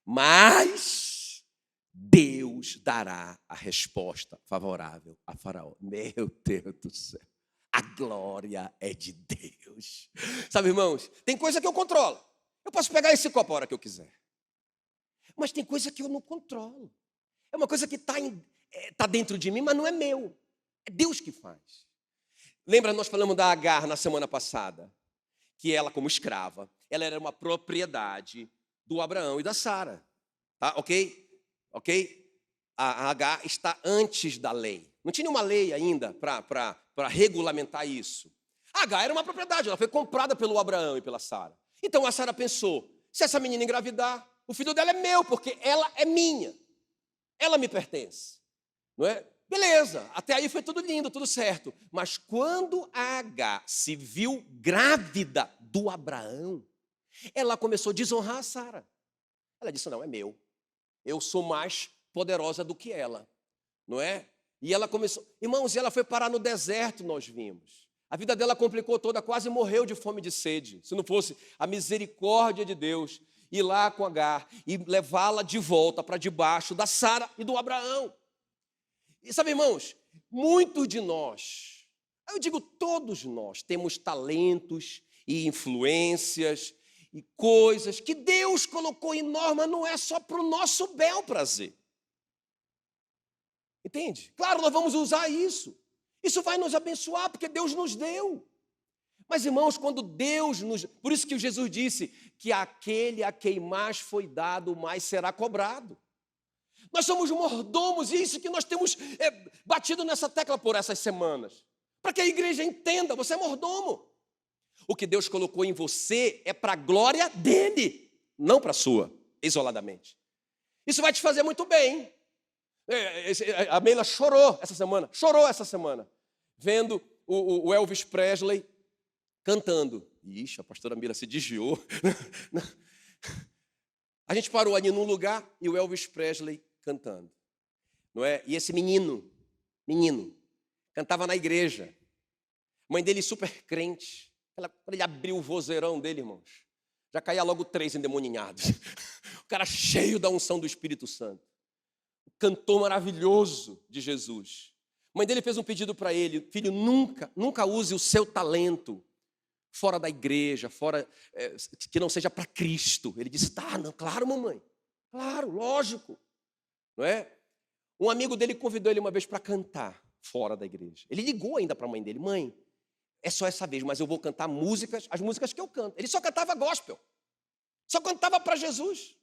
Speaker 1: mas Deus dará a resposta favorável a Faraó. Meu Deus do céu, a glória é de Deus. Sabe, irmãos, tem coisa que eu controlo. Eu posso pegar esse copo a hora que eu quiser. Mas tem coisa que eu não controlo. É uma coisa que está dentro de mim, mas não é meu. É Deus que faz. Lembra, nós falamos da Agar na semana passada, que ela, como escrava, ela era uma propriedade do Abraão e da Sara. Tá? Ok? A Agar está antes da lei. Não tinha uma lei ainda para regulamentar isso. A Agar era uma propriedade, ela foi comprada pelo Abraão e pela Sara. Então a Sara pensou, se essa menina engravidar, o filho dela é meu, porque ela é minha. Ela me pertence. Não é? Beleza, até aí foi tudo lindo, tudo certo. Mas quando a Agar se viu grávida do Abraão, ela começou a desonrar a Sara. Ela disse, não, é meu. Eu sou mais poderosa do que ela, não é? E ela começou, irmãos, ela foi parar no deserto, nós vimos. A vida dela complicou toda, quase morreu de fome e de sede. Se não fosse a misericórdia de Deus, ir lá com Agar e levá-la de volta para debaixo da Sara e do Abraão. E sabe, irmãos, muitos de nós, eu digo todos nós, temos talentos e influências e coisas que Deus colocou em norma, não é só para o nosso bel prazer. Entende? Claro, nós vamos usar isso. Isso vai nos abençoar, porque Deus nos deu. Mas, irmãos, quando Deus nos... Por isso que Jesus disse que aquele a quem mais foi dado, mais será cobrado. Nós somos mordomos, e isso que nós temos batido nessa tecla por essas semanas. Para que a igreja entenda, você é mordomo. O que Deus colocou em você é para a glória dele, não para a sua, isoladamente. Isso vai te fazer muito bem. A Meila chorou essa semana, vendo o Elvis Presley cantando. Ixi, a pastora Meila se desviou. A gente parou ali num lugar e o Elvis Presley cantando, não é? E esse menino, cantava na igreja. Mãe dele super crente. Quando ele abriu o vozeirão dele, irmãos, já caía logo 3 endemoniados. O cara cheio da unção do Espírito Santo. Cantor maravilhoso de Jesus. A mãe dele fez um pedido para ele: filho, nunca use o seu talento fora da igreja, fora que não seja para Cristo. Ele disse, tá, não, claro, mamãe, claro, lógico, não é? Um amigo dele convidou ele uma vez para cantar fora da igreja. Ele ligou ainda para a mãe dele: mãe, é só essa vez, mas eu vou cantar as músicas que eu canto. Ele só cantava gospel, só cantava para Jesus.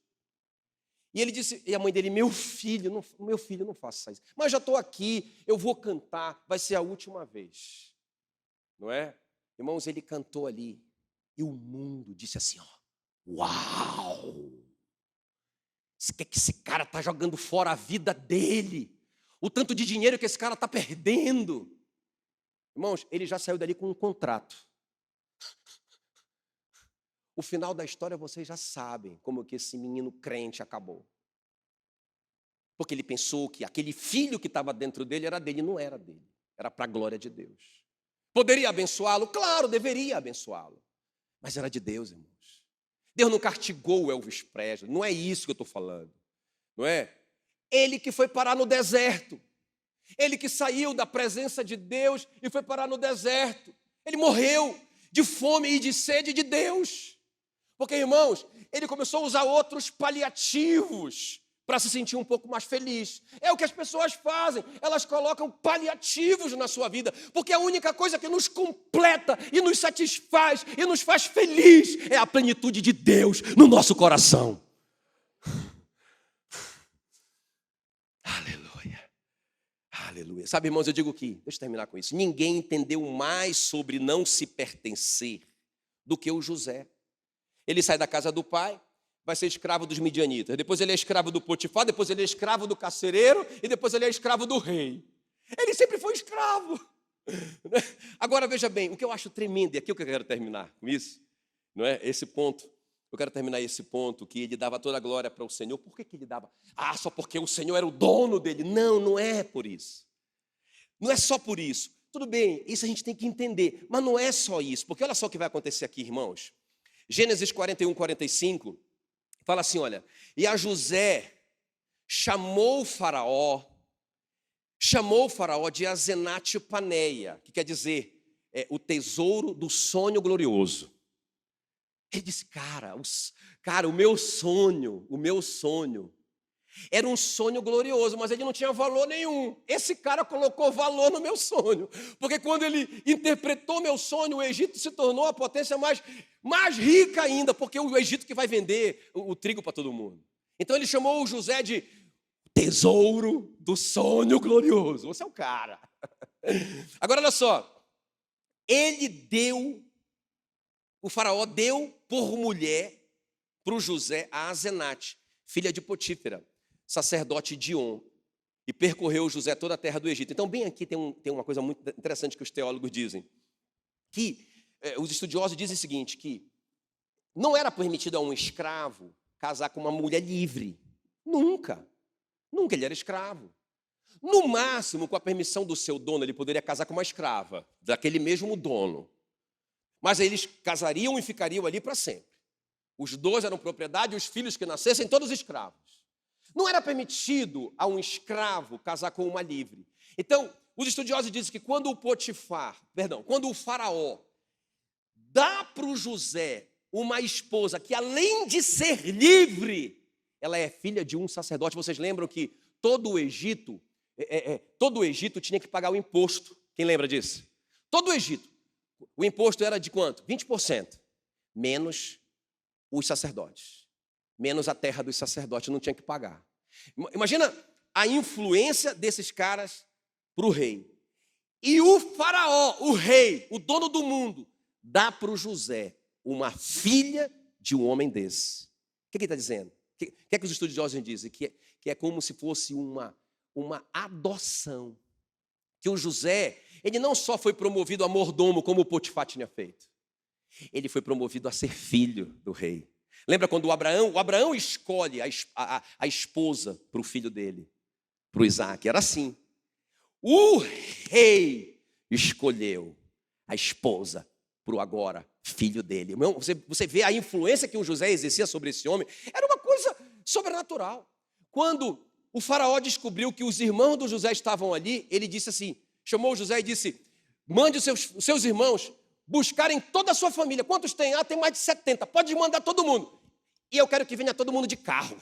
Speaker 1: E ele disse, e a mãe dele, meu filho, não faça isso. Mas já estou aqui, eu vou cantar, vai ser a última vez. Não é? Irmãos, ele cantou ali, e o mundo disse assim, ó, uau! O que é que esse cara está jogando fora a vida dele? O tanto de dinheiro que esse cara está perdendo. Irmãos, ele já saiu dali com um contrato. O final da história vocês já sabem como que esse menino crente acabou. Porque ele pensou que aquele filho que estava dentro dele era dele, não era dele. Era para a glória de Deus. Poderia abençoá-lo? Claro, deveria abençoá-lo. Mas era de Deus, irmãos. Deus não castigou o Elvis Presley, não é isso que eu estou falando. Não é? Ele que foi parar no deserto. Ele que saiu da presença de Deus e foi parar no deserto. Ele morreu de fome e de sede de Deus. Porque, irmãos, ele começou a usar outros paliativos para se sentir um pouco mais feliz. É o que as pessoas fazem, elas colocam paliativos na sua vida, porque a única coisa que nos completa e nos satisfaz e nos faz feliz é a plenitude de Deus no nosso coração. Aleluia, aleluia. Sabe, irmãos, eu digo que, deixa eu terminar com isso, ninguém entendeu mais sobre não se pertencer do que o José. Ele sai da casa do pai, vai ser escravo dos midianitas. Depois ele é escravo do Potifar, depois ele é escravo do carcereiro e depois ele é escravo do rei. Ele sempre foi escravo. Agora, veja bem, o que eu acho tremendo, e aqui eu quero terminar com isso, não é? Esse ponto, eu quero terminar esse ponto, que ele dava toda a glória para o Senhor. Por que ele dava? Só porque o Senhor era o dono dele. Não, não é por isso. Não é só por isso. Tudo bem, isso a gente tem que entender, mas não é só isso, porque olha só o que vai acontecer aqui, irmãos. Gênesis 41, 45, fala assim, olha, e a José chamou o faraó de Azenate Paneia, que quer dizer, o tesouro do sonho glorioso. Ele disse, cara, o meu sonho era um sonho glorioso, mas ele não tinha valor nenhum. Esse cara colocou valor no meu sonho, porque quando ele interpretou meu sonho, o Egito se tornou a potência mais rica ainda, porque o Egito que vai vender o trigo para todo mundo. Então ele chamou o José de tesouro do sonho glorioso. Você é o cara. Agora olha só, o faraó deu por mulher para o José a Azenate, filha de Potífera, sacerdote de On, e percorreu José toda a terra do Egito. Então, bem aqui tem uma coisa muito interessante que os teólogos dizem, que os estudiosos dizem o seguinte, que não era permitido a um escravo casar com uma mulher livre. Nunca. Nunca, ele era escravo. No máximo, com a permissão do seu dono, ele poderia casar com uma escrava, daquele mesmo dono. Mas aí eles casariam e ficariam ali para sempre. Os dois eram propriedade, e os filhos que nascessem, todos escravos. Não era permitido a um escravo casar com uma livre. Então, os estudiosos dizem que quando o faraó dá para o José uma esposa que, além de ser livre, ela é filha de um sacerdote. Vocês lembram que todo o Egito tinha que pagar o imposto. Quem lembra disso? Todo o Egito. O imposto era de quanto? 20%. Menos os sacerdotes. Menos a terra dos sacerdotes, não tinha que pagar. Imagina a influência desses caras para o rei. E o faraó, o rei, o dono do mundo, dá para o José uma filha de um homem desse. O que ele está dizendo? O que é que os estudiosos dizem? Que é como se fosse uma adoção. Que o José, ele não só foi promovido a mordomo, como o Potifar tinha feito. Ele foi promovido a ser filho do rei. Lembra quando o Abraão escolhe a esposa para o filho dele, para o Isaac? Era assim. O rei escolheu a esposa para o agora filho dele. Você vê a influência que o José exercia sobre esse homem. Era uma coisa sobrenatural. Quando o faraó descobriu que os irmãos do José estavam ali, ele disse assim, chamou o José e disse, mande os seus irmãos buscarem toda a sua família. Quantos tem? Tem mais de 70. Pode mandar todo mundo. E eu quero que venha todo mundo de carro.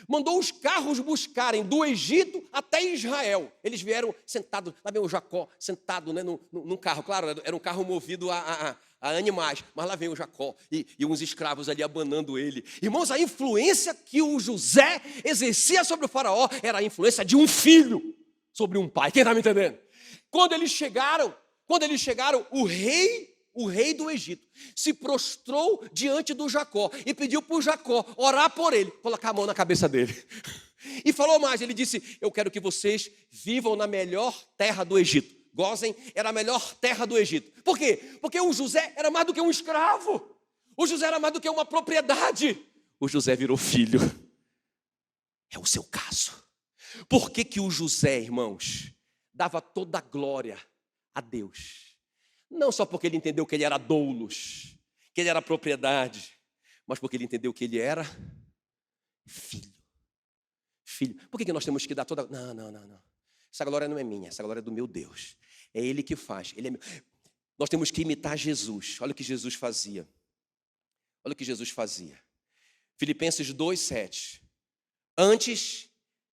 Speaker 1: Mandou os carros buscarem do Egito até Israel. Eles vieram sentados, lá vem o Jacó, sentado, né, num carro. Claro, era um carro movido a animais, mas lá vem o Jacó e uns escravos ali abanando ele. Irmãos, a influência que o José exercia sobre o faraó era a influência de um filho sobre um pai. Quem está me entendendo? Quando eles chegaram, o rei do Egito se prostrou diante do Jacó e pediu para o Jacó orar por ele, colocar a mão na cabeça dele. E falou mais, ele disse, eu quero que vocês vivam na melhor terra do Egito. Gozem, era a melhor terra do Egito. Por quê? Porque o José era mais do que um escravo. O José era mais do que uma propriedade. O José virou filho. É o seu caso. Por que o José, irmãos, dava toda a glória a Deus? Não só porque ele entendeu que ele era doulos, que ele era propriedade, mas porque ele entendeu que ele era filho. Filho. Por que nós temos que dar toda... Não. Essa glória não é minha, essa glória é do meu Deus. É Ele que faz. Nós temos que imitar Jesus. Olha o que Jesus fazia. Filipenses 2:7. Antes,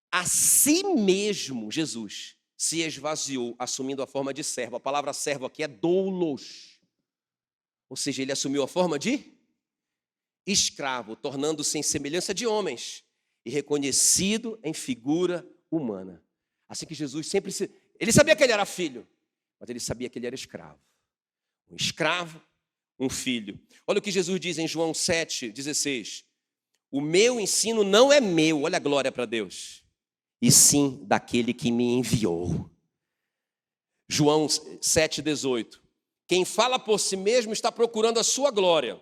Speaker 1: a si mesmo, Jesus se esvaziou, assumindo a forma de servo. A palavra servo aqui é doulos. Ou seja, ele assumiu a forma de escravo, tornando-se em semelhança de homens e reconhecido em figura humana. Assim que Jesus ele sabia que ele era filho, mas ele sabia que ele era escravo. Um escravo, um filho. Olha o que Jesus diz em João 7,16. O meu ensino não é meu, olha a glória para Deus, e sim daquele que me enviou. João 7,18. Quem fala por si mesmo está procurando a sua glória,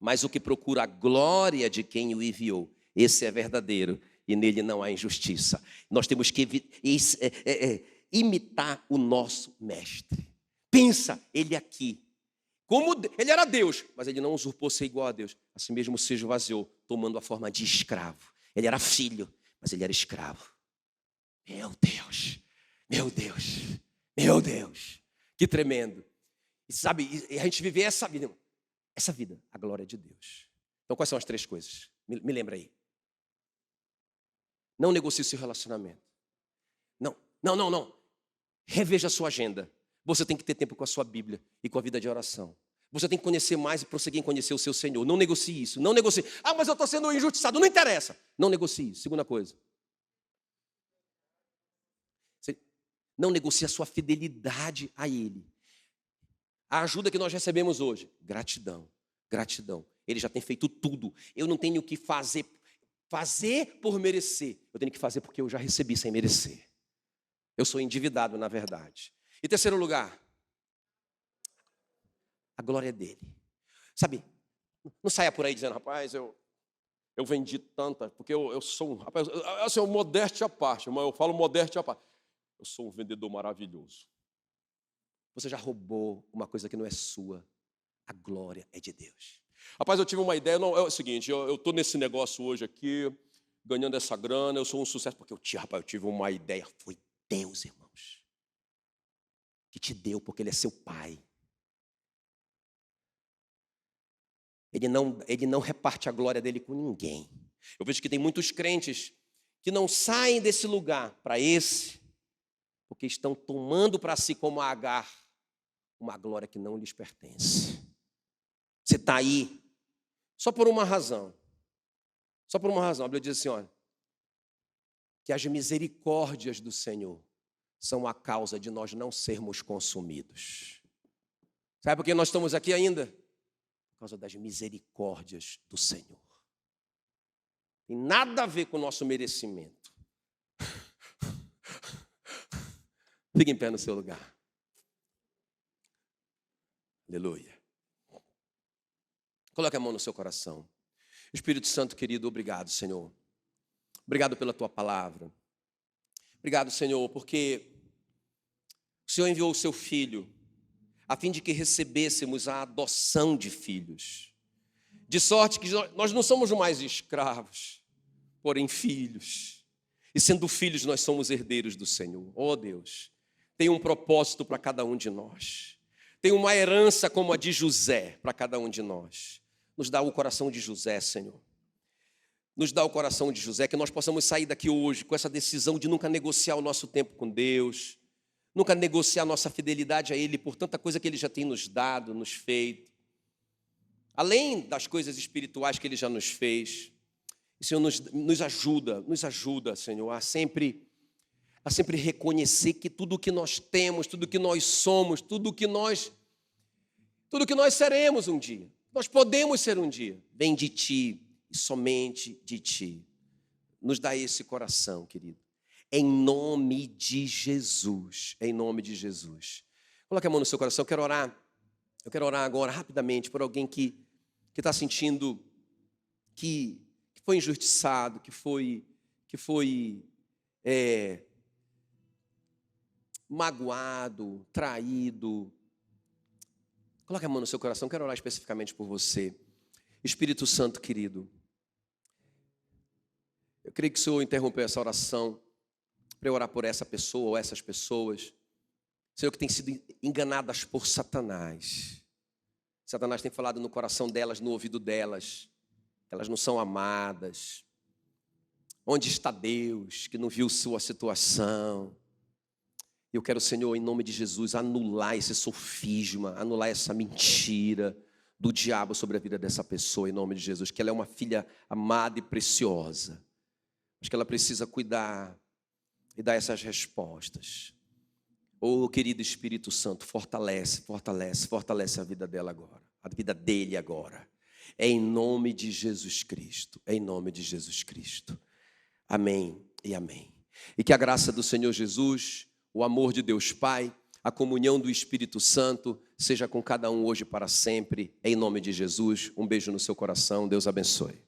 Speaker 1: mas o que procura a glória de quem o enviou, esse é verdadeiro, e nele não há injustiça. Nós temos que imitar o nosso mestre. Pensa, ele aqui, como ele era Deus, mas ele não usurpou ser igual a Deus. Assim mesmo se esvaziou, tomando a forma de escravo. Ele era filho, mas ele era escravo. Meu Deus, que tremendo. E sabe, a gente viver essa vida, a glória de Deus. Então quais são as 3 coisas? Me lembra aí. Não negocie seu relacionamento. Não. Reveja a sua agenda. Você tem que ter tempo com a sua Bíblia e com a vida de oração. Você tem que conhecer mais e prosseguir em conhecer o seu Senhor. Não negocie isso. Não negocie. Mas eu estou sendo injustiçado. Não interessa. Não negocie isso. Segunda coisa. Não negocie a sua fidelidade a Ele. A ajuda que nós recebemos hoje. Gratidão. Ele já tem feito tudo. Eu não tenho que fazer por merecer. Eu tenho que fazer porque eu já recebi sem merecer. Eu sou endividado, na verdade. E terceiro lugar, a glória dele. Sabe, não saia por aí dizendo, rapaz, eu Eu vendi tantas, porque eu sou um rapaz, assim, modéstia à parte, mas eu falo modéstia à parte. Eu sou um vendedor maravilhoso. Você já roubou uma coisa que não é sua. A glória é de Deus. Rapaz, eu tive uma ideia, não, é o seguinte, eu estou nesse negócio hoje aqui, ganhando essa grana, eu sou um sucesso, porque eu tive uma ideia, foi Deus, irmãos, que te deu, porque Ele é seu Pai. Ele não reparte a glória dele com ninguém. Eu vejo que tem muitos crentes que não saem desse lugar para esse, porque estão tomando para si como a Agar uma glória que não lhes pertence. Você está aí só por uma razão. Só por uma razão. A Bíblia diz assim, olha, que as misericórdias do Senhor são a causa de nós não sermos consumidos. Sabe por que nós estamos aqui ainda? Por causa das misericórdias do Senhor. Tem nada a ver com o nosso merecimento. Fique em pé no seu lugar. Aleluia. Coloque a mão no seu coração. Espírito Santo querido, obrigado, Senhor. Obrigado pela tua palavra. Obrigado, Senhor, porque o Senhor enviou o seu Filho a fim de que recebêssemos a adoção de filhos. De sorte que nós não somos mais escravos, porém filhos. E sendo filhos, nós somos herdeiros do Senhor. Oh Deus, tem um propósito para cada um de nós. Tem uma herança como a de José para cada um de nós. Nos dá o coração de José, Senhor. Nos dá o coração de José, que nós possamos sair daqui hoje com essa decisão de nunca negociar o nosso tempo com Deus, nunca negociar a nossa fidelidade a Ele por tanta coisa que Ele já tem nos dado, nos feito. Além das coisas espirituais que Ele já nos fez. O Senhor nos ajuda, Senhor, a sempre reconhecer que tudo o que nós temos, tudo o que nós somos, tudo o que nós seremos um dia, nós podemos ser um dia, vem de Ti e somente de Ti. Nos dá esse coração, querido. Em nome de Jesus. Em nome de Jesus. Coloque a mão no seu coração. Eu quero orar agora rapidamente por alguém que está sentindo que foi injustiçado, que foi magoado, traído. Coloque a mão no seu coração. Eu quero orar especificamente por você. Espírito Santo querido, eu creio que o Senhor interrompeu essa oração para eu orar por essa pessoa ou essas pessoas, Senhor, que tem sido enganadas por Satanás. Satanás tem falado no coração delas, no ouvido delas, que elas não são amadas. Onde está Deus, que não viu sua situação? Eu quero, Senhor, em nome de Jesus, anular esse sofisma, anular essa mentira do diabo sobre a vida dessa pessoa, em nome de Jesus, que ela é uma filha amada e preciosa, mas que ela precisa cuidar e dar essas respostas. Oh, querido Espírito Santo, fortalece a vida dela agora, a vida dele agora, em nome de Jesus Cristo, em nome de Jesus Cristo. Amém e amém. E que a graça do Senhor Jesus, o amor de Deus Pai, a comunhão do Espírito Santo seja com cada um hoje e para sempre, em nome de Jesus. Um beijo no seu coração, Deus abençoe.